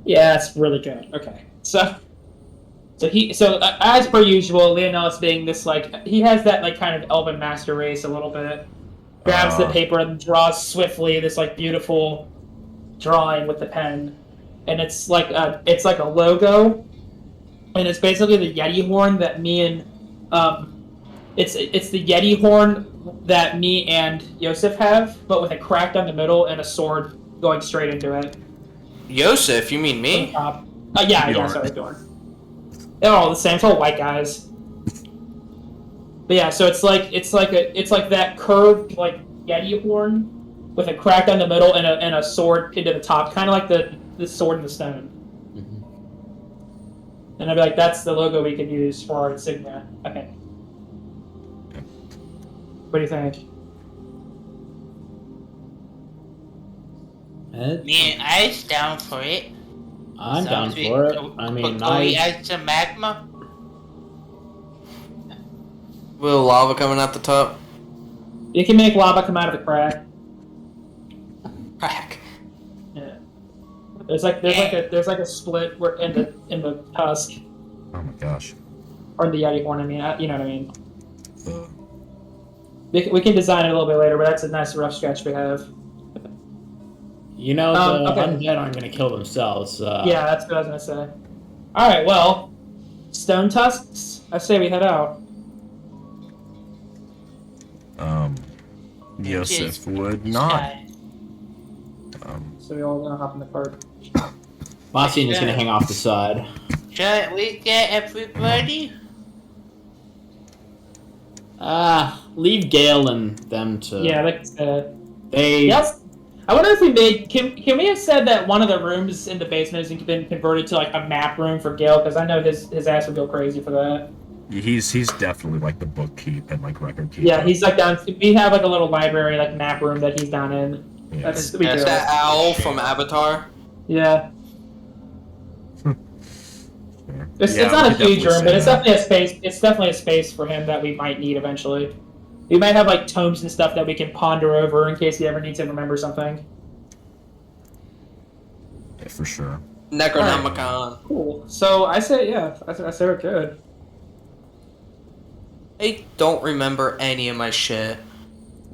Yeah, it's really good. Okay, so as per usual, Leonelis being this like he has that like kind of elven master race a little bit, grabs the paper and draws swiftly this like beautiful drawing with the pen, and it's like a logo, and it's basically the Yeti horn that me and it's the Yeti horn that me and Josef have, but with a crack down the middle and a sword going straight into it. Josef, you mean me? Yeah, sorry, Bjorn. They're all the same. It's all white guys. But yeah, so it's like that curved like Yeti horn with a crack down the middle and a sword into the top, kind of like the sword in the stone. Mm-hmm. And I'd be like, that's the logo we could use for our insignia. Okay. What do you think? Me and I's down for it. I'm down Sounds for it. good. I mean, Can we add some magma? Will lava coming out the top? You can make lava come out of the crack. Crack. Yeah. There's like a split where in the tusk Oh my gosh. or the Yeti horn. I mean, you know what I mean. We can design it a little bit later, but that's a nice rough sketch we have. you know, the okay. undead aren't going to kill themselves. Yeah, that's what I was gonna say. All right, well, stone tusks. I say we head out. Josef would Sky. not. So we all gonna hop in the cart. Bacian is going to hang off the side. Should we get everybody? Leave Gale and them to. Yeah, like They. yes. I wonder if we made can we have said that one of the rooms in the basement has been converted to like a map room for Gale, because I know his ass would go crazy for that. He's definitely like the bookkeep and like record keeper. Yeah, he's like down. We have like a little library like map room that he's down in. Yeah. That's we That's do. that owl from Avatar. Yeah. Sure. It's Yeah, not we a could huge definitely room, say but it's that. definitely a space. It's definitely a space for him that we might need eventually. We might have like tomes and stuff that we can ponder over in case he ever needs to remember something. Yeah, for sure. Necronomicon. Cool. So I say I say we're good. I don't remember any of my shit.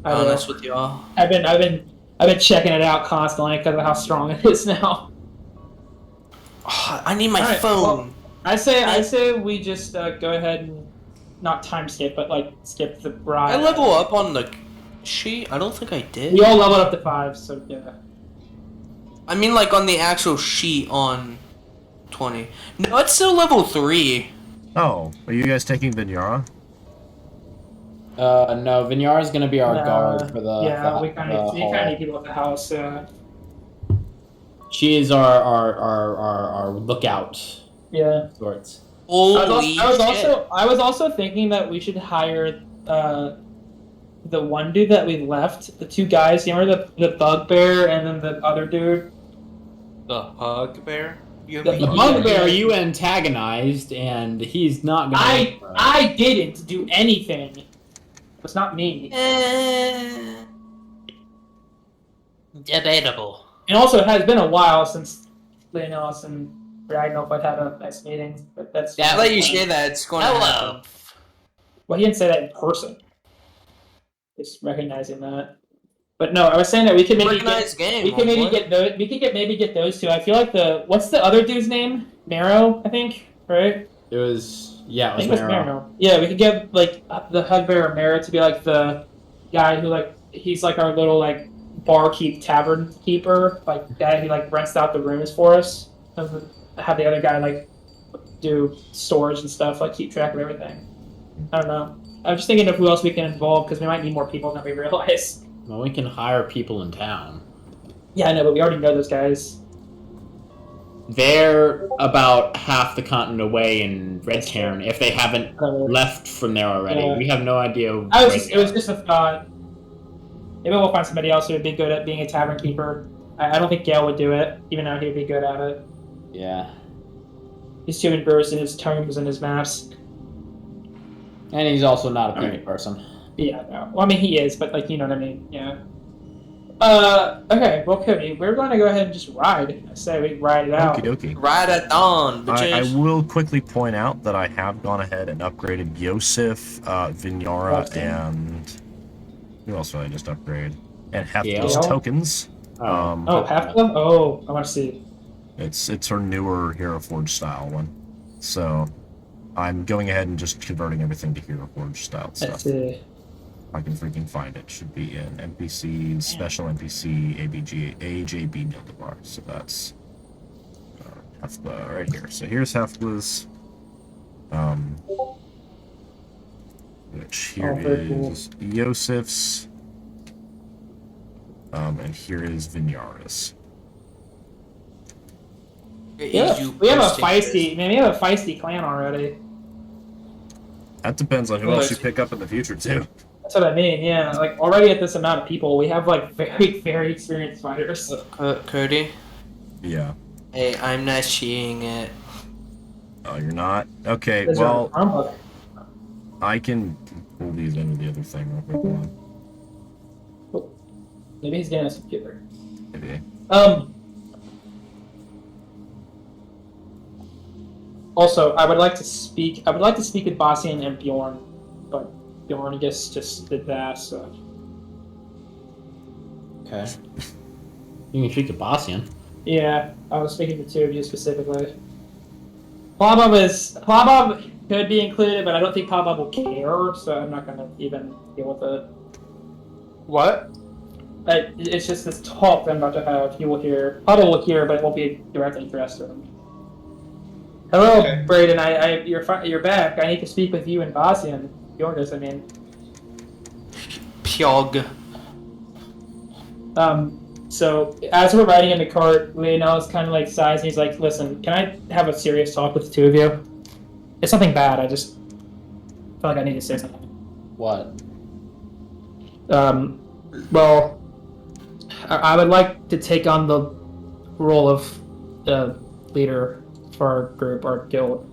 I Oh, do. that's with y'all. I've been checking it out constantly because of how strong it is now. Oh, I need my Alright, phone. well, I say we just go ahead and not time skip, but like skip the ride. I level up on the sheet? I don't think I did. We all leveled up to 5, so yeah. I mean, like on the actual sheet on 20. No, it's still level 3. Oh, are you guys taking Vinyara? No, Vinyara's gonna be our guard for the. Yeah, we kind of hall. need people at the house. She is our lookout. Yeah. Sorts. Holy I was also thinking that we should hire the one dude that we left, the 2 guys. You remember the bugbear and then the other dude. The hug bear? You The The mean- bugbear you antagonized, and he's not gonna. I didn't do anything. It was not me. Debatable. And also, it has been a while since Leonelis and I don't know if I've had a nice meeting, but that's. Now that you say that, it's going to Hello. happen. Well, he didn't say that in person. Just recognizing that. But no, I was saying that we could maybe Organized game. we could maybe what? get those. We could maybe get those 2. I feel like what's the other dude's name? Marrow, I think. Right. It was I think it was Marrow. Yeah, we could get like the Hugbear or Marrow to be like the guy who he's like our little like barkeep tavern keeper, like guy who like rents out the rooms for us. Have the other guy like do storage and stuff, like keep track of everything. I don't know. I'm just thinking of who else we can involve because we might need more people than we realize. Well, we can hire people in town. Yeah, I know, but we already know those guys. They're about half the continent away in Red Cairn, if they haven't left from there already. Yeah. We have no idea. It was just a thought. Maybe we'll find somebody else who would be good at being a tavern keeper. I don't think Gale would do it, even though he would be good at it. Yeah. He's too engrossed in his tomes and his maps. And he's also not a people person. Yeah, no. Well, I mean, he is, but, like, you know what I mean. Yeah. Okay, well, Cody, we're going to go ahead and just ride. I say we ride it out. Okie dokie. Right at dawn, I bitches. will quickly point out that I have gone ahead and upgraded Josef, Vinyara, Awesome. and who else did I just upgrade? And Gale? Hefkla's tokens. Oh, Hefkla? Oh, I want to see. It's her newer Hero Forge style one. So I'm going ahead and just converting everything to Hero Forge style Let's stuff. see. I can freaking find it. Should be in NPCs, special NPC, ABG, AJB Nhildivar. So that's Hefkla right here. So here's Hefkla's. Which here very cool. is Josef's. And here is Vinyara's. Yeah, we have a feisty clan already. That depends on who else you pick up in the future too. That's what I mean, yeah. Like, already at this amount of people, we have, like, very, very experienced fighters. Cody? Yeah. Hey, I'm not seeing it. Oh, you're not? Okay, There's well, our arm hook. I can pull these into the other thing real quick. Hold on. Maybe he's getting a computer. Maybe. Also, I would like to speak with Bacian and Bjorn, but Bjorn, I guess, just did that, so. Okay. You can speak to Bacian. Yeah, I was speaking to 2 of you specifically. Plobob could be included, but I don't think Plobob will care, so I'm not gonna even deal with it. What? It's just this talk that I'm about to have. He will hear. Plobob will hear, but it won't be directly addressed to him. Hello, Okay. Brayden. You're back. I need to speak with you and Bacian. Bjorn, I mean. Pjog. So as we're riding in the cart, Leonelis kind of like sighs and he's like, "Listen, can I have a serious talk with the 2 of you? It's nothing bad. I just feel like I need to say something." What? Well, I would like to take on the role of leader for our group, our guild.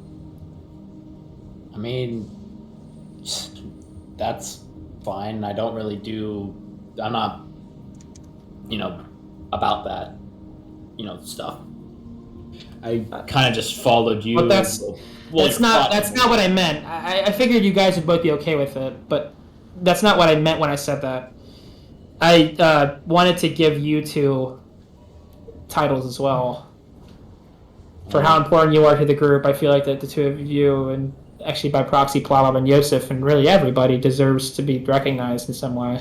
I mean, that's fine. I don't really do. I'm not, about that, stuff. I kind of just followed you. But that's not what I meant. I figured you guys would both be okay with it, but that's not what I meant when I said that. I wanted to give you two titles as well. For how important you are to the group, I feel like that the two of you, and actually by proxy Plobob and Josef, and really everybody, deserves to be recognized in some way.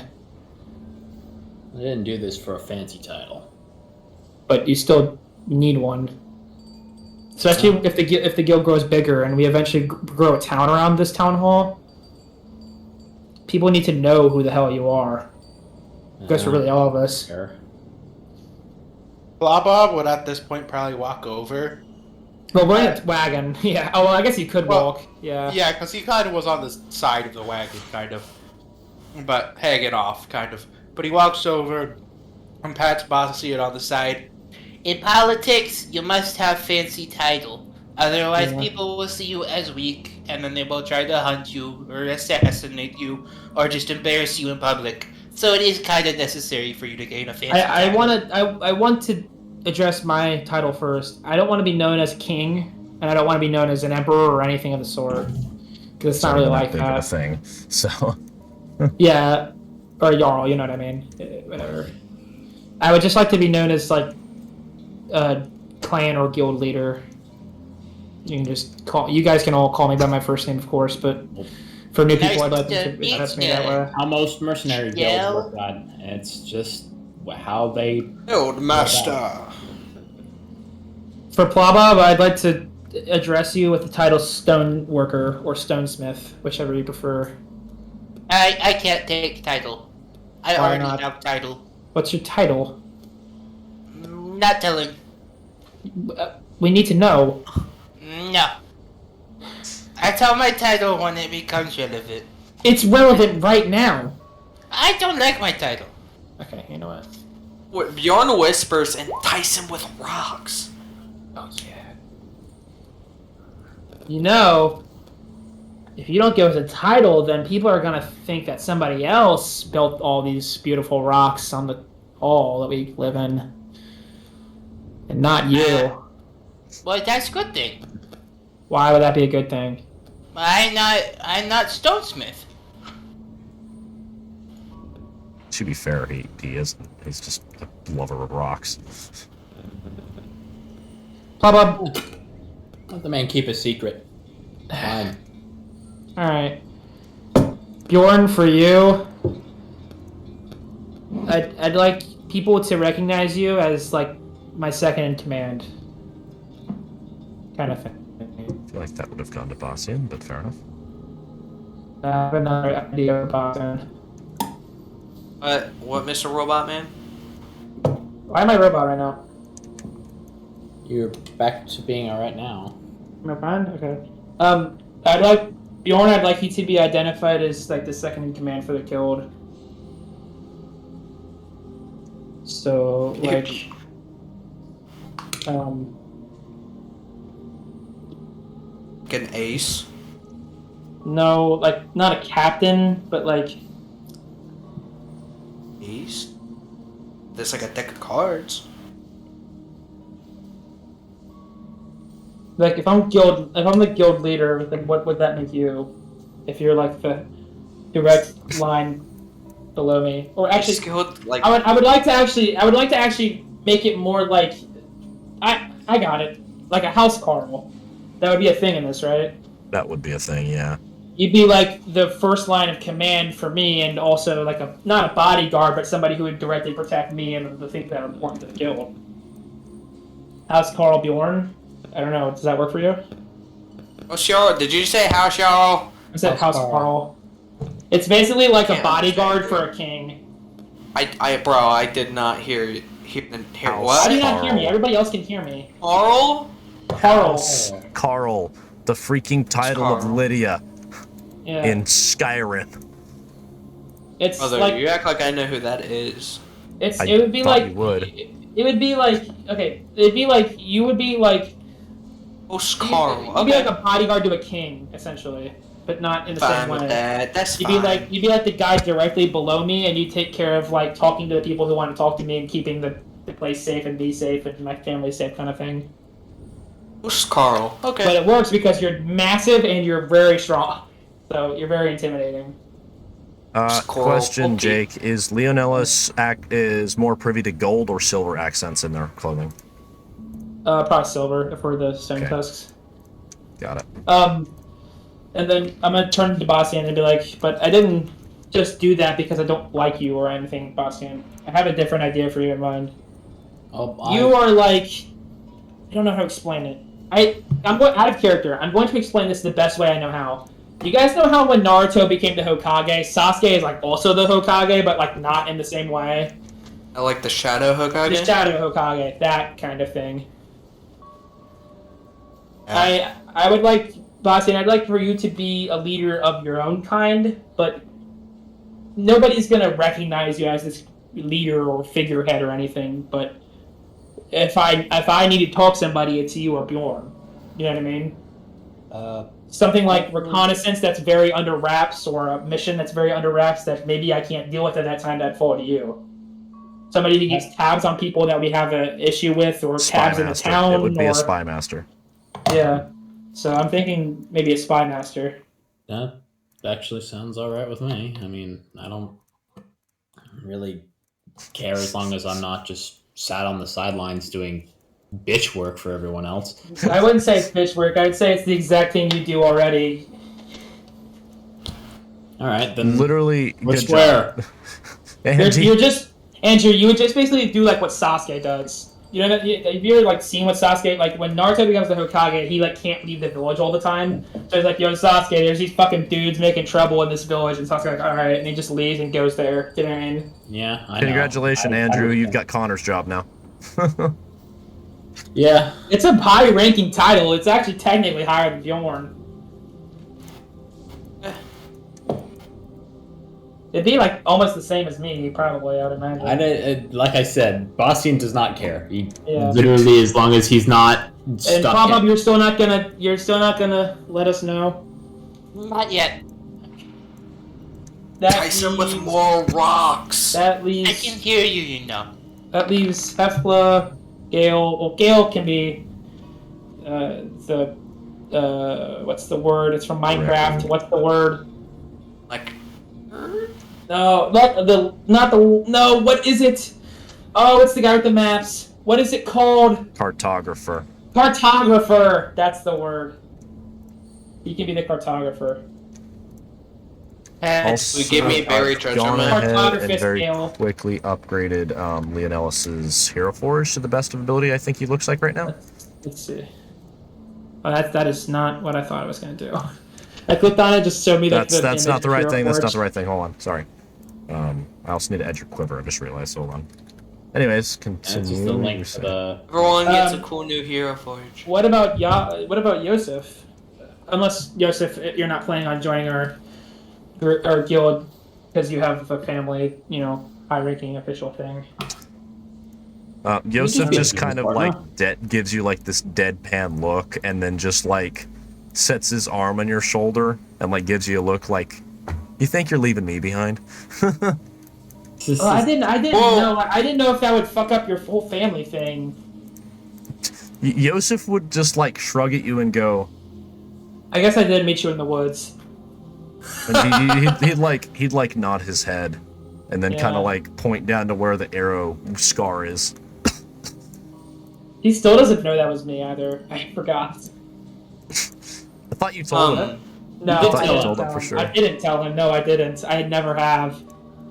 I didn't do this for a fancy title. But you still need one. Especially if the guild grows bigger and we eventually grow a town around this town hall. People need to know who the hell you are. It goes for really all of us. Sure. Plobob would at this point probably walk over. Well, we're in a wagon. Yeah. Oh, well, I guess you could walk. Yeah. Yeah, because he kind of was on the side of the wagon, kind of. But hanging off, kind of. But he walks over and pats Bacian on the side. In politics, you must have fancy title. Otherwise, people will see you as weak, and then they will try to hunt you, or assassinate you, or just embarrass you in public. So it is kind of necessary for you to gain a fancy title. I want to address my title first. I don't want to be known as king, and I don't want to be known as an emperor or anything of the sort. Because it's not really like big of a that. thing. So. Yeah. Or Jarl, you know what I mean. Whatever. I would just like to be known as, like, a clan or guild leader. You can just call. You guys can all call me by my first name, of course, but for new people, I'd like to address me that way. How most mercenary guilds work on. It's just how they. Old master. For Plobob, I'd like to address you with the title Stone Worker or Stonesmith, whichever you prefer. I can't take title. I Why already not? have title. What's your title? Not telling. We need to know. No. I tell my title when it becomes relevant. It's relevant right now. I don't like my title. Okay, you know what? What, Bjorn whispers, entice him with rocks. Oh, yeah. You know, if you don't give us a title, then people are gonna think that somebody else built all these beautiful rocks on the hall that we live in. And not you. Well, that's a good thing. Why would that be a good thing? I'm not Stonesmith. To be fair, he isn't. He's just a lover of rocks. Plobob. Let the man keep a secret. Fine. Alright. Bjorn, for you, I'd like people to recognize you as, like, my second in command. Kind of thing. I feel like that would have gone to Bacian, but fair enough. I have another idea about that. What, Mr. Robot Man? Why am I robot right now? You're back to being alright now. Am I fine? Okay. I'd like Bjorn. I'd like you to be identified as like the second in command for the guild. So like, Like an ace. no, like not a captain, but like Ace? There's like a deck of cards. if I'm the guild leader, then what would that make you? If you're like the direct line below me, or actually, Skilled, like, I would like to actually make it more like I got it, like a Housecarl. That would be a thing in this, right? That would be a thing, yeah. You'd be like the first line of command for me, and also like not a bodyguard, but somebody who would directly protect me and the things that are important to the guild. Housecarl Bjorn. I don't know. Does that work for you? Housecarl, did you say Housecarl? I said Housecarl. It's basically like a bodyguard for a king. I did not hear How what? do you not hear me? Everybody else can hear me. Carl? Carl. Carl, the freaking title of Carl. Lydia Yeah. in Skyrim. It's Brother, like you act like I know who that is. it I would be thought like you would. It would be like okay. It'd be like you would be like Housecarl. You'd be like a bodyguard to a king, essentially, but not in the Fine same with way. that. That's You'd fine. be like the guy directly below me, and you take care of like talking to the people who want to talk to me and keeping the place safe and me safe and my family safe, kind of thing. Housecarl. Okay. But it works because you're massive and you're very strong, so you're very intimidating. Coral. Question, Okay. Jake: is Leonelis is more privy to gold or silver accents in their clothing? Probably silver if we're the stone Okay. tusks. Got it. And then I'm gonna turn to Bacian and be like, but I didn't just do that because I don't like you or anything, Bacian. I have a different idea for you in mind. You are like, I don't know how to explain it. I'm going out of character. I'm going to explain this the best way I know how. You guys know how when Naruto became the Hokage, Sasuke is like also the Hokage, but like not in the same way? I like the Shadow Hokage. The Shadow Hokage, that kind of thing. I would like, Bacian, I'd like for you to be a leader of your own kind, but nobody's gonna recognize you as this leader or figurehead or anything, but if I need to talk to somebody, it's you or Bjorn. You know what I mean? Something like reconnaissance that's very under wraps, or a mission that's very under wraps that maybe I can't deal with at that time, that'd fall to you. Somebody who keeps tabs on people that we have an issue with, or tabs in the Spymaster. town. It would be or, a spymaster. Yeah. So I'm thinking maybe a spymaster. That actually sounds alright with me. I mean, I don't really care as long as I'm not just sat on the sidelines doing bitch work for everyone else. I wouldn't say it's bitch work. I'd say it's the exact thing you do already. Alright, then Literally, we're good square. job. Andy, You're just, Andrew, you would just basically do like what Sasuke does. You know, if you're like seen what Sasuke, like when Naruto becomes the Hokage, he like can't leave the village all the time. So he's like, yo, Sasuke, there's these fucking dudes making trouble in this village, and Sasuke's like, all right, and he just leaves and goes there. You know what I mean? Yeah, I know. Congratulations, Andrew. You've got Connor's job now. Yeah. It's a high-ranking title. It's actually technically higher than Bjorn. It'd be like almost the same as me, probably. I would imagine. Like I said, Bacian does not care. He Yeah. literally, as long as he's not And stuck. Plobob, you're still not gonna let us know. Not yet. That Tyson with leaves- more rocks. That I leaves. can hear you, you know. That leaves Hefkla, Gale. Well, Gale can be what's the word? It's from Minecraft. What's the word? Like, No, no. What is it? Oh, it's the guy with the maps. What is it called? Cartographer. Cartographer. That's the word. He can be the cartographer. Also, We give me berry treasure, gone man. ahead and Cartographer very scale. quickly upgraded Leonelis' Hero Forge to the best of ability I think he looks like right now. Let's see. Oh, that is not what I thought I was gonna do. I clicked on it, just showed me That's image not the of right Hero thing. That's not Forge. the right thing. Hold on. Sorry. I also need to edge your quiver. I just realized. Hold on. Anyways, That's just the continue. link for the. everyone gets a Um, cool new hero forge. What about Josef? Unless Josef, you're not planning on joining our guild because you have a family, high-ranking official thing. Josef be just a kind of partner. like gives you like this deadpan look, and then just like sets his arm on your shoulder and like gives you a look like, you think you're leaving me behind? Oh, I didn't Whoa. know. I didn't know if that would fuck up your whole family thing. Josef would just like shrug at you and go, I guess I did meet you in the woods. and he'd like nod his head, and then kind Yeah. of like point down to where the arrow scar is. He still doesn't know that was me either. I forgot. I thought you told him. No, You did I tell didn't him tell for him. sure. I didn't tell him. No, I didn't. I never have.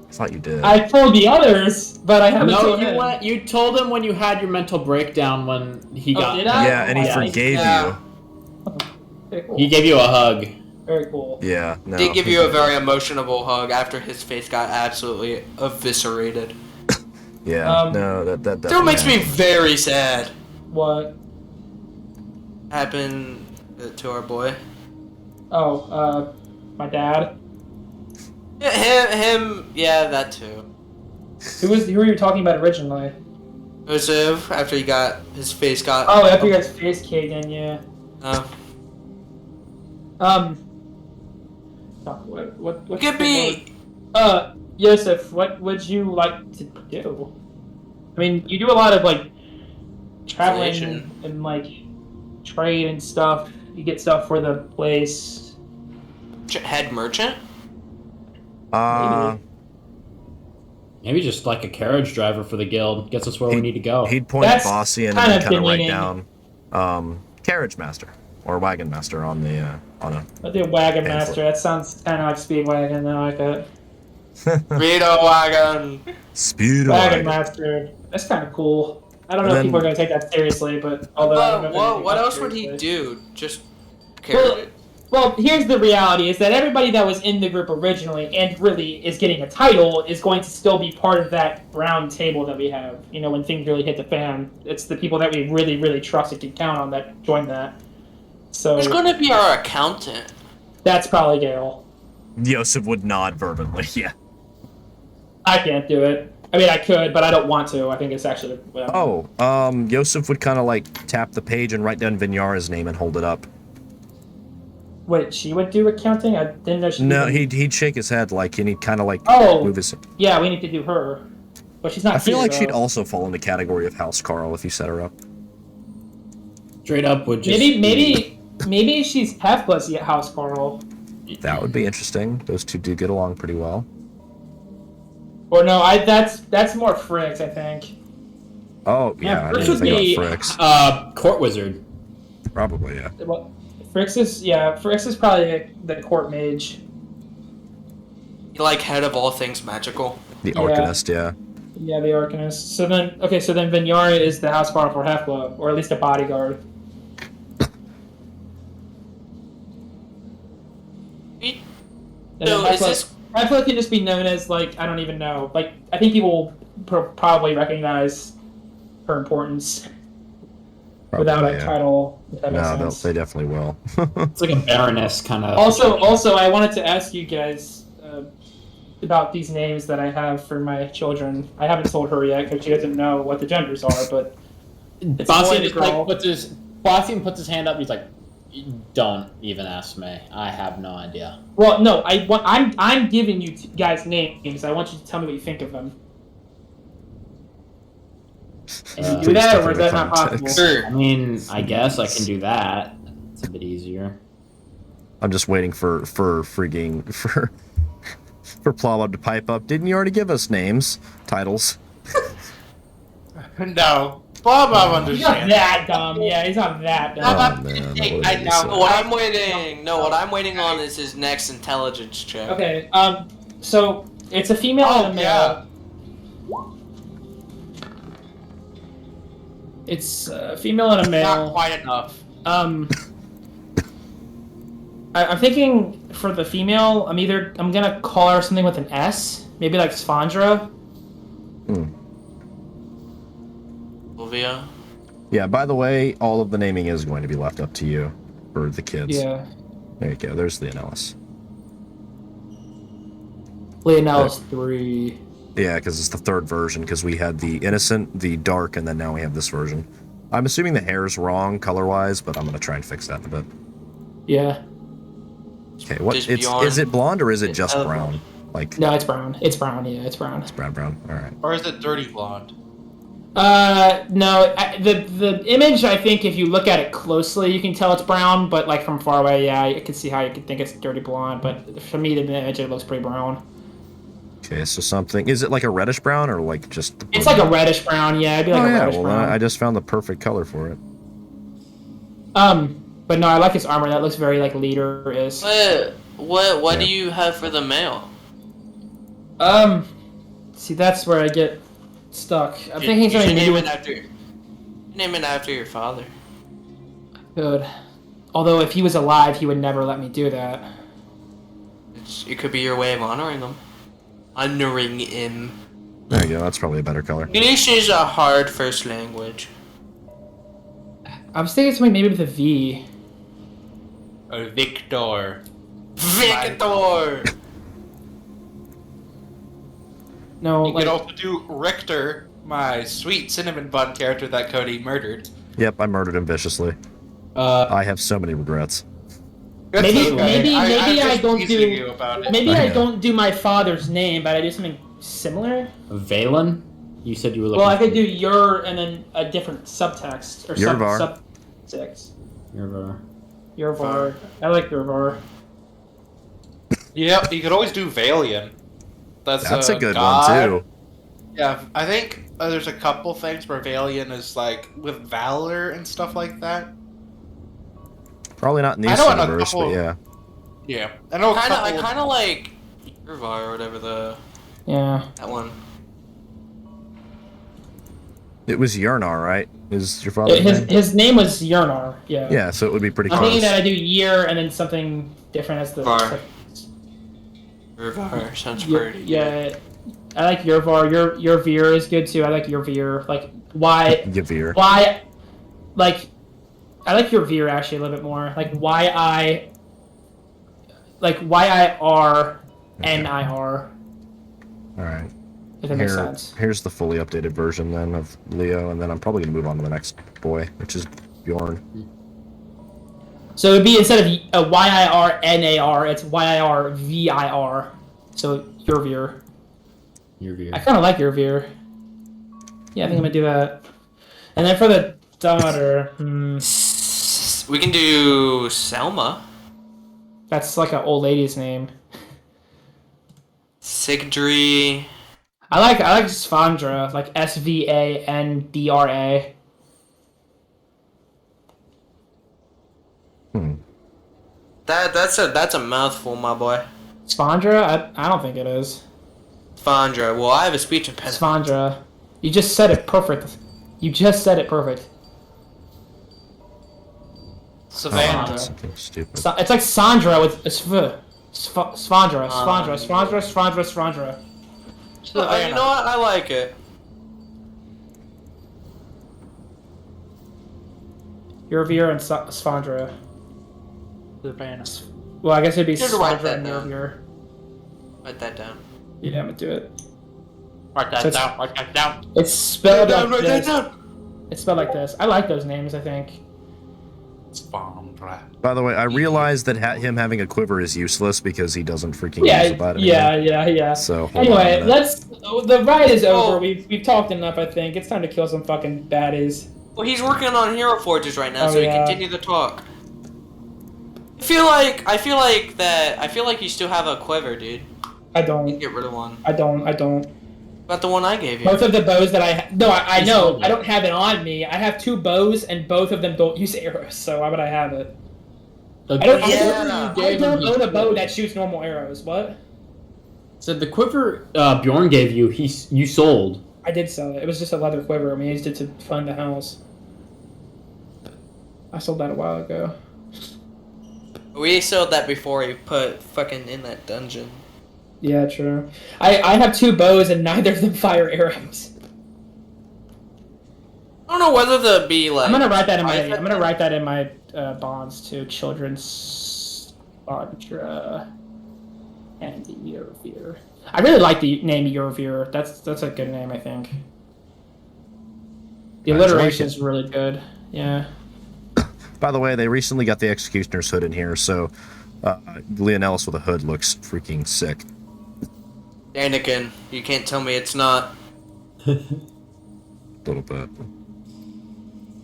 I thought you did. I told the others, but I haven't No, told you him. went. You told him when you had your mental breakdown when he Oh, got. did I? Yeah, and he Yeah. forgave Yeah. you. Very cool. He gave you a hug. Very cool. Yeah, no. Did give you a very emotional hug after his face got absolutely eviscerated. Yeah, no, that Still makes me very sad. What? Happened to our boy. Oh, my dad. Yeah, him, yeah, that too. Who were you talking about originally? Josef, after his face got. Oh, after you guys face caved in, yeah. What? Give me. Josef, what would you like to do? I mean, you do a lot of like traveling Translation. and like trade and stuff. You get stuff for the place. Head merchant? Maybe just like a carriage driver for the guild gets us where we need to go. He'd point That's at Bacian and kind then of kind of write demeaning. down carriage master or wagon master on the on a. I'll do wagon Pamphlet. master. That sounds kind of like speedwagon. I like that. Speedo wagon. Speed Wagon wagon. master. That's kind of cool. I don't know And if people are then- going to take that seriously, but although I don't know if they're What taking else that would he seriously. do? Just carry it. Well, here's the reality: is that everybody that was in the group originally and really is getting a title is going to still be part of that round table that we have. You know, when things really hit the fan, it's the people that we really, really trust and can count on that join that. So Who's going to be our accountant? that's probably Gale. Josef would nod fervently. Yeah. I can't do it. I mean, I could, but I don't want to. I think it's actually. Oh, Josef would kind of like tap the page and write down Vinyara's name and hold it up. Wait, she would do accounting? I didn't know she. No, did. he'd shake his head like, and he'd kind of like Oh. move his. Yeah, we need to do her, but she's not. I feel here, like she'd though. also fall in the category of Housecarl if you set her up. Straight up would just Maybe she's Hefkla's Housecarl. That would be interesting. Those two do get along pretty well. Or no, that's more Frix, I think. Oh yeah, I Frix didn't would think be- about Frix. court wizard. Probably yeah. Well, Frix is probably the court mage. Like head of all things magical. The Yeah. Arcanist, yeah. Yeah, the Arcanist. So then Vinyara is the Housecarl for Hefkla, or at least a bodyguard. And So then is this Hefkla can just be known as, like, I don't even know. Like, I think people will probably recognize her importance without a yeah. title, if that makes No, sense. they definitely will. It's like a baroness kind of. Also, I wanted to ask you guys about these names that I have for my children. I haven't told her yet because she doesn't know what the genders are, but it's a boy Bacian and a just like girl. Bacian puts his hand up. He's like, "Don't even ask me. I have no idea." Well, no, I'm giving you guys names. I want you to tell me what you think of them. Can you do Please that, take or is it that in not possible? context. Sure. I mean, I guess I can do that. It's a bit easier. I'm just waiting for Plobob to pipe up. Didn't you already give us names, titles? No. Plobob He's not understands. that dumb. Yeah, he's not that dumb. Oh man, what did I he know. say? what I'm waiting on is his next intelligence check. Okay, so it's a female and a male. yeah. It's a female and a Not male. quite enough. I'm thinking for the female, I'm gonna call her something with an S, maybe like Svandra. Olivia. Yeah, by the way, all of the naming is going to be left up to you for the kids. Yeah. There you go. There's Leonelis. Leonelis 3. Yeah, because it's the third version, because we had the innocent, the dark, and then now we have this version. I'm assuming the hair's wrong color-wise, but I'm going to try and fix that in a bit. Yeah. Okay, what? Does Is Bjorn- it blonde or is it It's just other brown? Like, No, it's brown. It's brown. Yeah, it's brown. brown. All right. Or is it dirty blonde? No. The image, I think, if you look at it closely, you can tell it's brown. But like from far away, yeah, I can see how you could think it's dirty blonde. But for me, the image, it looks pretty brown. Okay, so something. Is it like a reddish brown or like just? The It's like a reddish brown. Yeah, it'd be like Oh a yeah. reddish Well, brown. I just found the perfect color for it. But no, I like his armor. That looks very like leader-ish. What Yeah. do you have for the male? See, that's where I get stuck. I'm You thinking should something to do name it with after your father. good. Although if he was alive, he would never let me do that. It could be your way of honoring him. Honoring him. There you go. That's probably a better color. English is a hard first language. I was thinking something maybe with a V. Or Victor. Victor! No, You like could also do Richter, my sweet cinnamon bun character that Cody murdered. Yep, I murdered him viciously. I have so many regrets. That's Maybe- okay. maybe I'm I just don't teasing do- you about it. maybe I I know. don't do my father's name, but I do something similar. Valen? You said you were looking. Well, I could do your and then a different subtext or Nhildivarian. subtext. Your Yorvar. I like Yorvar. Yeah, you could always do Valian. That's a good god. one too. Yeah, I think there's a couple things where Valiant is like with valor and stuff like that. Probably not in I this know in a universe, but couple- yeah. Yeah, I know. I kind of like Irvar or whatever Yeah. that one. It was Yernar, right? Is your father's name? His name was Yernar. Yeah. Yeah, so it would be pretty I'm close. thinking that I do year and then something different as the. Var. Irvar sounds pretty. Yeah. I like Yervar. Your veer is good too. I like your veer. Like why? Yavir. Why? Like, I like your veer actually a little bit more. Like YI. Like YIR NIR. All right. If that makes sense. Here's the fully updated version then of Leo, and then I'm probably gonna move on to the next boy, which is Bjorn. So it'd be instead of YIR NAR, it's YIR VIR. So your veer. Your veer. I kind of like your veer. Yeah, I think I'm gonna do that. And then for the daughter, We can do Selma. that's like an old lady's name. Sigdri. I like Svandra, like SVANDRA. That's a mouthful, my boy. Svandra? I don't think it is. Fandra. Well, I have a speech impediment. Svandra. You just said it perfect. You just said it perfect. Savannah. Something stupid. It's like Sandra with a sv. Svandra. You know what? I like it. Yervir and Svandra. Savannah. Well, I guess it'd be You have to write Svandra that and down. Yervir. Write that down. Yeah, I'm gonna do it. Write that So it's- down. Write that down. It's spelled Write like that this. down. It's spelled like this. I like those names, I think. Spondra. By the way, I realized that him having a quiver is useless because he doesn't freaking Yeah, use a button anymore. yeah. So hold on Anyway, to that. the ride is over. Oh. We've talked enough, I think. It's time to kill some fucking baddies. Well, he's working on Hero Forges right now, Oh, so he yeah. can continue the talk. I feel like you still have a quiver, dude. I You can don't. get rid of one. I don't. About the one I gave you. Both of the bows that I I He's know. holding I it. don't have it on me. I have 2 bows, and both of them don't use arrows. So why would I have it? The I don't, Yeah. I don't own a bow that shoots normal arrows. What? So the quiver Bjorn gave you, you sold. I did sell it. It was just a leather quiver. I mean, I used it to fund the house. I sold that a while ago. We sold that before he put fucking in that dungeon. Yeah, true. I have 2 bows, and neither of them fire arrows. I don't know whether to be like. I'm gonna write that in my. I- I'm gonna write that in my bonds too. Children's Spondra and Eurovir. I really like the name Eurovir. That's a good name, I think. The I enjoy alliteration it. is really good. Yeah. By the way, they recently got the Executioner's hood in here, so Leonelis with a hood looks freaking sick. Anakin, you can't tell me it's not. A little bit.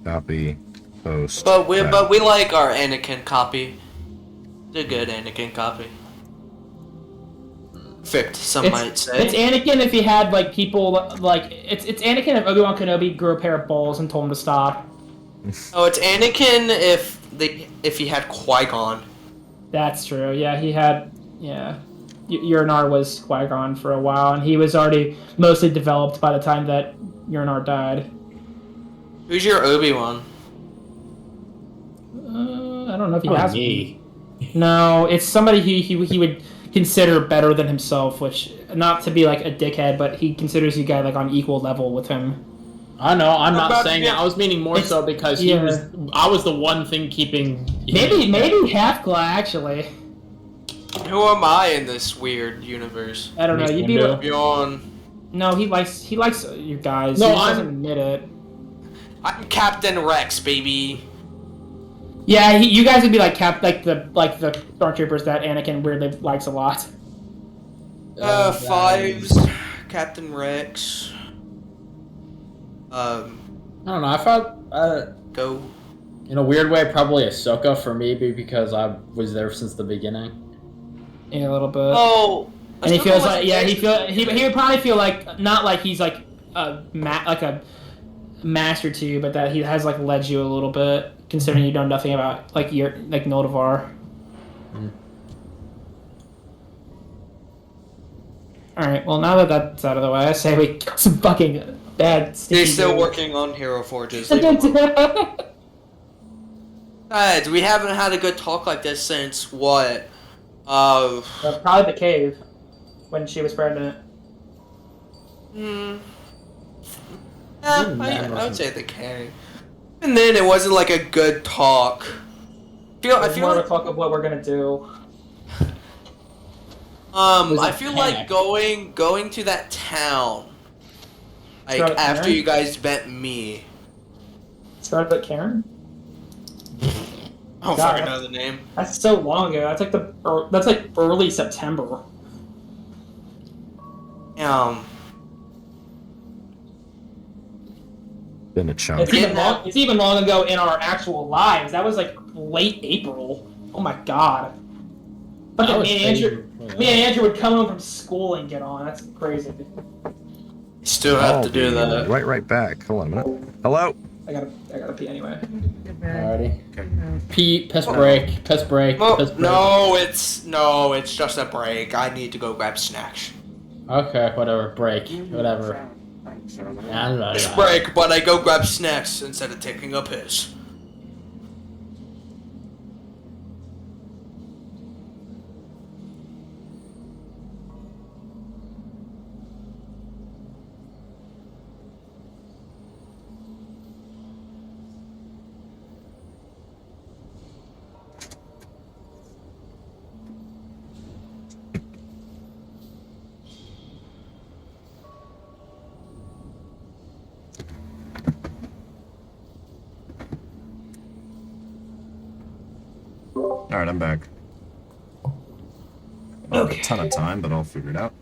Copy. Post. But we back. like our Anakin copy. It's a good Anakin copy. Perfect, some might say. It's Anakin if he had like people like it's Anakin if Obi-Wan Kenobi grew a pair of balls and told him to stop. Oh, it's Anakin if he had Qui-Gon. That's true. Yeah, he had. Yeah, Urinar was Qui-Gon for a while, and he was already mostly developed by the time that Urinar died. Who's your Obi-Wan? I don't know if he has. me. No, it's somebody he would consider better than himself, which not to be like a dickhead, but he considers you guy like on equal level with him. I know. I'm not But- saying that. I was meaning more so because yeah. I was the one thing keeping. Maybe Hefkla actually. Who am I in this weird universe? I don't know. You'd be Window. like, Bjorn. no. He likes you guys. No, he just I'm- doesn't admit it. I'm Captain Rex, baby. Yeah, you guys would be like the stormtroopers that Anakin weirdly likes a lot. Fives. Captain Rex. I don't know. I felt Go. in a weird way probably Ahsoka for me because I was there since the beginning. Yeah, a little bit. Oh, And he feels like, yeah, he would probably feel like, not like he's like a master to you, but that he has like led you a little bit, considering you know nothing about like your like Nhildivar. All right, well now that that's out of the way, I say we kill some fucking bad. They're still working on Hero Forges. Leave them alone. Guys, we haven't had a good talk like this since what? Probably the cave when she was pregnant. Yeah, I would say the cave. And then it wasn't like a good talk. I feel more like of a talk of what we're gonna do. I feel like going to that town. Like Start with after Karen? you guys met me. Started with Karen. I don't fucking know the name. That's so long ago. That's like early September. Been a chunk. It's even long ago in our actual lives. That was like late April. Oh my god. Fucking me and Andrew would come home from school and get on. That's crazy. Still have to do that. Right back. Hold on a minute. Hello? I gotta pee anyway. Alrighty. Pee, piss break, piss break, Well, piss break. no, it's just a break. I need to go grab snacks. Okay, whatever, break, whatever. It's break, but I go grab snacks instead of taking a piss. Alright, I'm back. I don't have a ton of time, but I'll figure it out.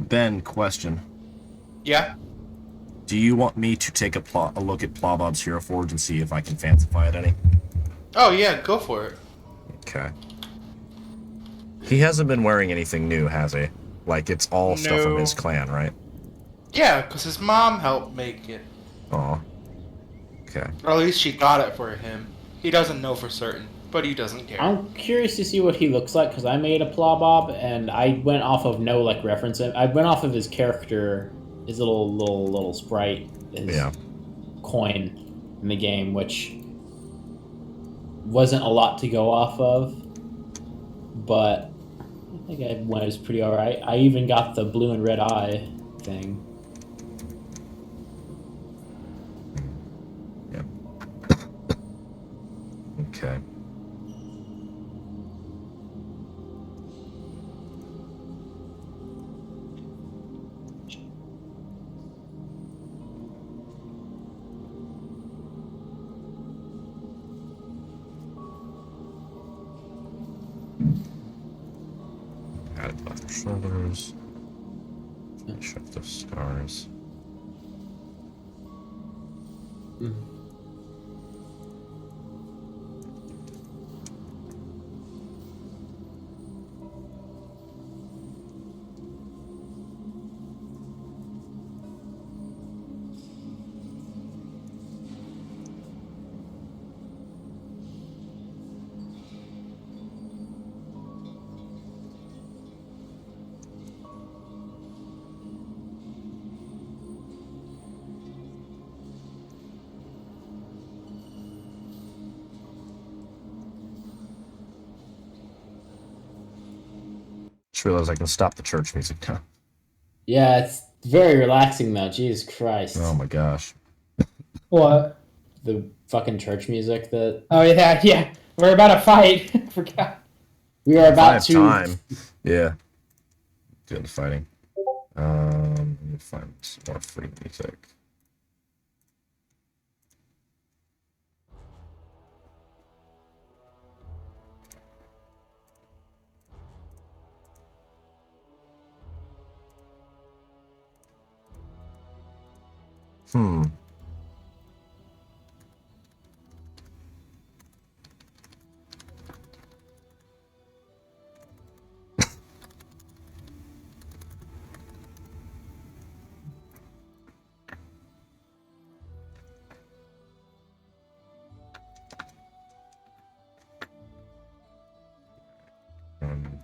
Ben, question. Yeah? Do you want me to take a look at Plobob's Hero Forge and see if I can fancify it any? Oh, yeah, go for it. Okay. He hasn't been wearing anything new, has he? Like, it's all stuff from his clan, right? Yeah, because his mom helped make it. Aw. Okay. Or at least she got it for him. He doesn't know for certain, but he doesn't care. I'm curious to see what he looks like because I made a Plobob and I went off of no like reference. I went off of his character, his little sprite, his coin in the game, which wasn't a lot to go off of, but I think I was pretty alright. I even got the blue and red eye thing. Okay. Added left shoulders. Shift of scars. Just realized I can stop the church music now. Yeah, it's very relaxing though. Jesus Christ. Oh my gosh. What? The fucking church music that... Oh yeah. We're about to fight. I forgot. We are about to... time. Yeah. Doing the fighting. Let me find some more free music.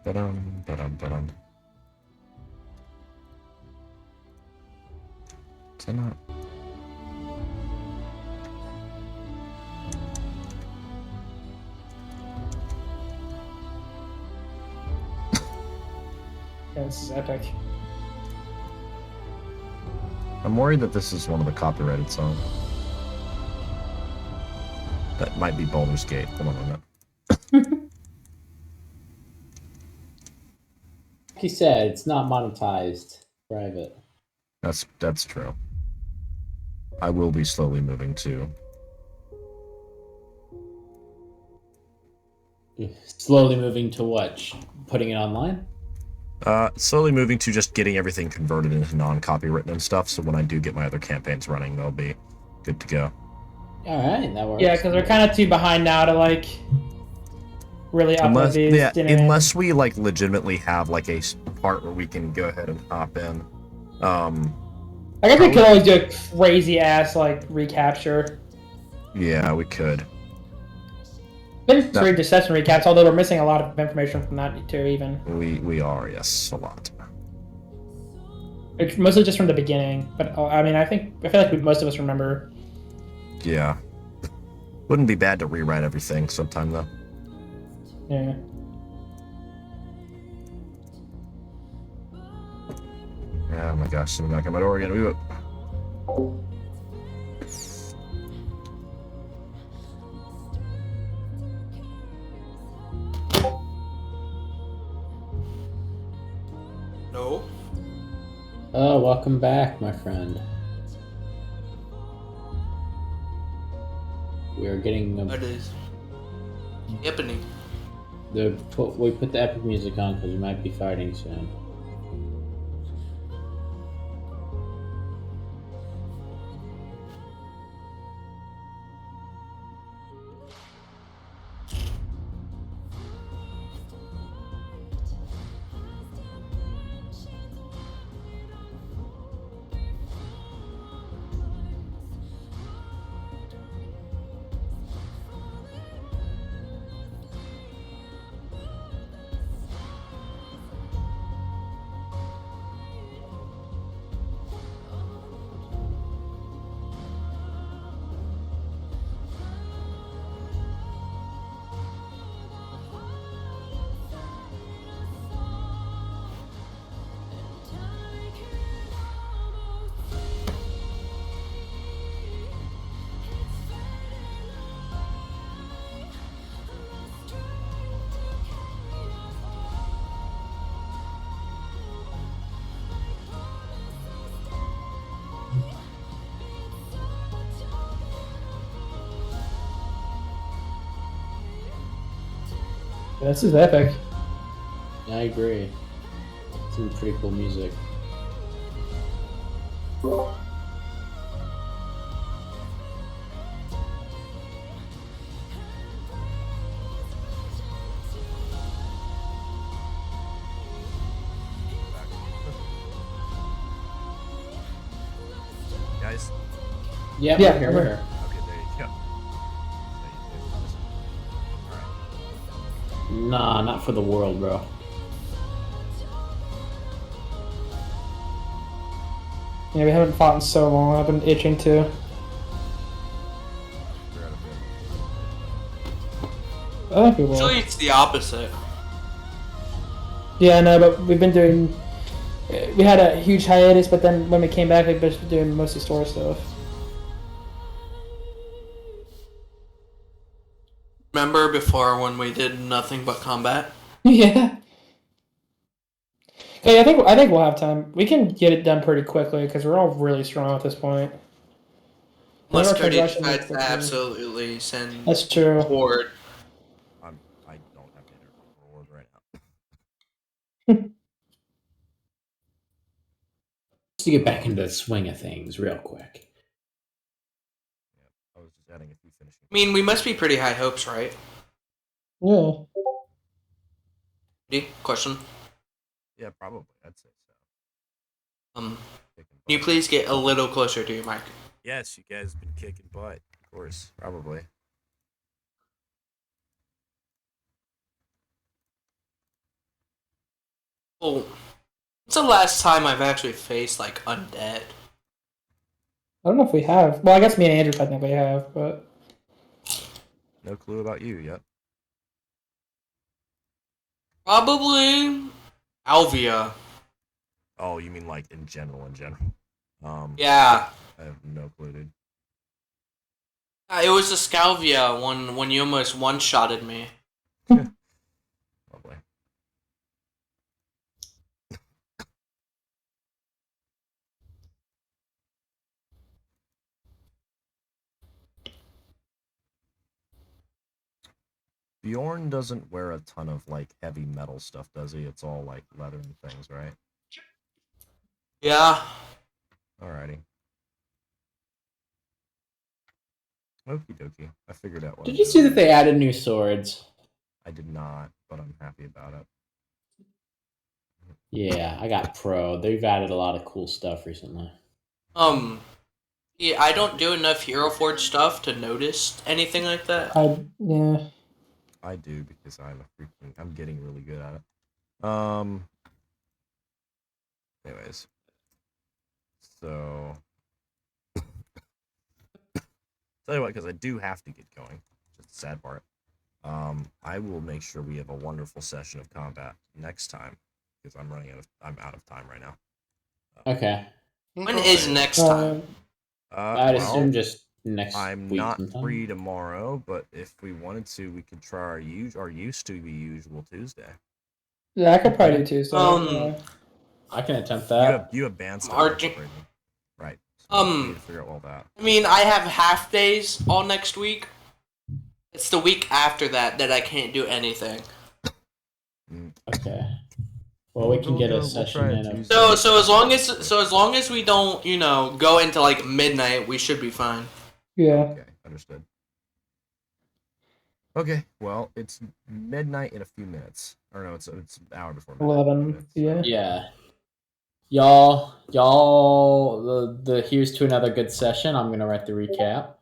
Ba-dum, ba-dum, ba-dum. Is that not? Yeah, this is epic. I'm worried that this is one of the copyrighted songs. That might be Baldur's Gate. Hold on a minute. Like you said, it's not monetized. Private. That's true. I will be slowly moving to. Slowly moving to what? Putting it online? Slowly moving to just getting everything converted into non-copywritten and stuff, so when I do get my other campaigns running, they'll be good to go. Alright, that works. Yeah, because we're kind of too behind now to like really upload these. Yeah, unless we like legitimately have like a part where we can go ahead and hop in. I guess we could always do a crazy ass like recapture. Yeah, we could. Been great deception recaps, although we're missing a lot of information from that too. Even we are, yes, a lot. it's mostly just from the beginning, but I mean, I feel like most of us remember. Yeah, wouldn't be bad to rewrite everything sometime though. Yeah. Oh my gosh, something back at my door again. We No. Oh, welcome back, my friend. We are getting That is happening. we put the epic music on because we might be fighting soon. This is epic. Yeah, I agree. Some pretty cool music. guys. Yeah, Yeah, we're here. we're We're here. here. Okay, there you go. Nah, not for the world, bro. Yeah, we haven't fought in so long. I've been itching to. I think we will. Usually it's the opposite. Yeah, I know, but we've been doing. We had a huge hiatus, but then when we came back, we've been doing mostly store stuff. Remember before when we did nothing but combat? Yeah. Hey, I think we'll have time. We can get it done pretty quickly because we're all really strong at this point. Unless Whatever Cody progression decides makes to it clear. absolutely send That's true. forward. I don't have dinner for right now. Just to get back into the swing of things real quick. I was just adding a few finishing. I mean, we must be pretty high hopes, right? Yeah. Question. Yeah, probably. I'd say so. Can you please get a little closer to your mic? Yes, you guys have been kicking butt. Of course, probably. Oh, what's the last time I've actually faced like undead? I don't know if we have. Well, I guess me and Andrew technically have, but No clue about you yet. Probably Alvia. Oh, you mean like in general? Yeah. I have no clue, dude. It was the Scalvia when you almost one-shotted me. Lovely. Bjorn doesn't wear a ton of like heavy metal stuff, does he? It's all like leather and things, right? Yeah. Alrighty. Okie dokie. I figured out what. Did I'm you see doing. that they added new swords? I did not, but I'm happy about it. Yeah, I got pro. They've added a lot of cool stuff recently. Yeah, I don't do enough Hero Forge stuff to notice anything like that. yeah. I do because I'm getting really good at it. Anyways. So tell you what, because I do have to get going. Just the sad part. I will make sure we have a wonderful session of combat next time because I'm out of time right now. Okay. When is next time? I'd assume just next I'm week not sometime. free tomorrow, but if we wanted to, we could try our used to be usual Tuesday. Yeah, I could probably do Tuesday. Yeah. I can attempt that. You have band stuff, Arching- right? So we need to figure out all that. I mean, I have half days all next week. It's the week after that I can't do anything. Okay. Well, we can get a session in. Of... So as long as we don't, go into like midnight, we should be fine. Yeah. Okay, understood. Okay, well, it's midnight in a few minutes. Or no, it's an hour before midnight. 11. Yeah. Yeah. Y'all, the here's to another good session. I'm gonna write the recap.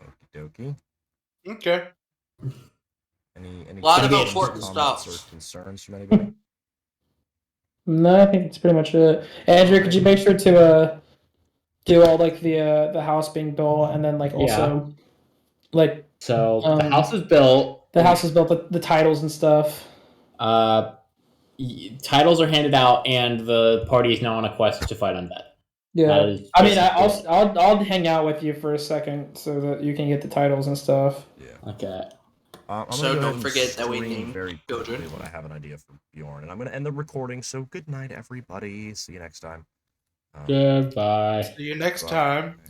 Okie dokie. Okay. Any A lot of comments important stuff. or concerns from anybody? No, I think that's pretty much it. Andrew, could you make sure to do all like the house being built and then like also like So the house is built. The house is built. The titles and stuff. Titles are handed out, and the party is now on a quest to fight undead. Yeah, I mean, I'll hang out with you for a second so that you can get the titles and stuff. Yeah. Okay. So don't forget that we named very Gildred. quickly when I have an idea for Bjorn, and I'm going to end the recording. So good night, everybody. See you next time. Goodbye. See you next Bye. time.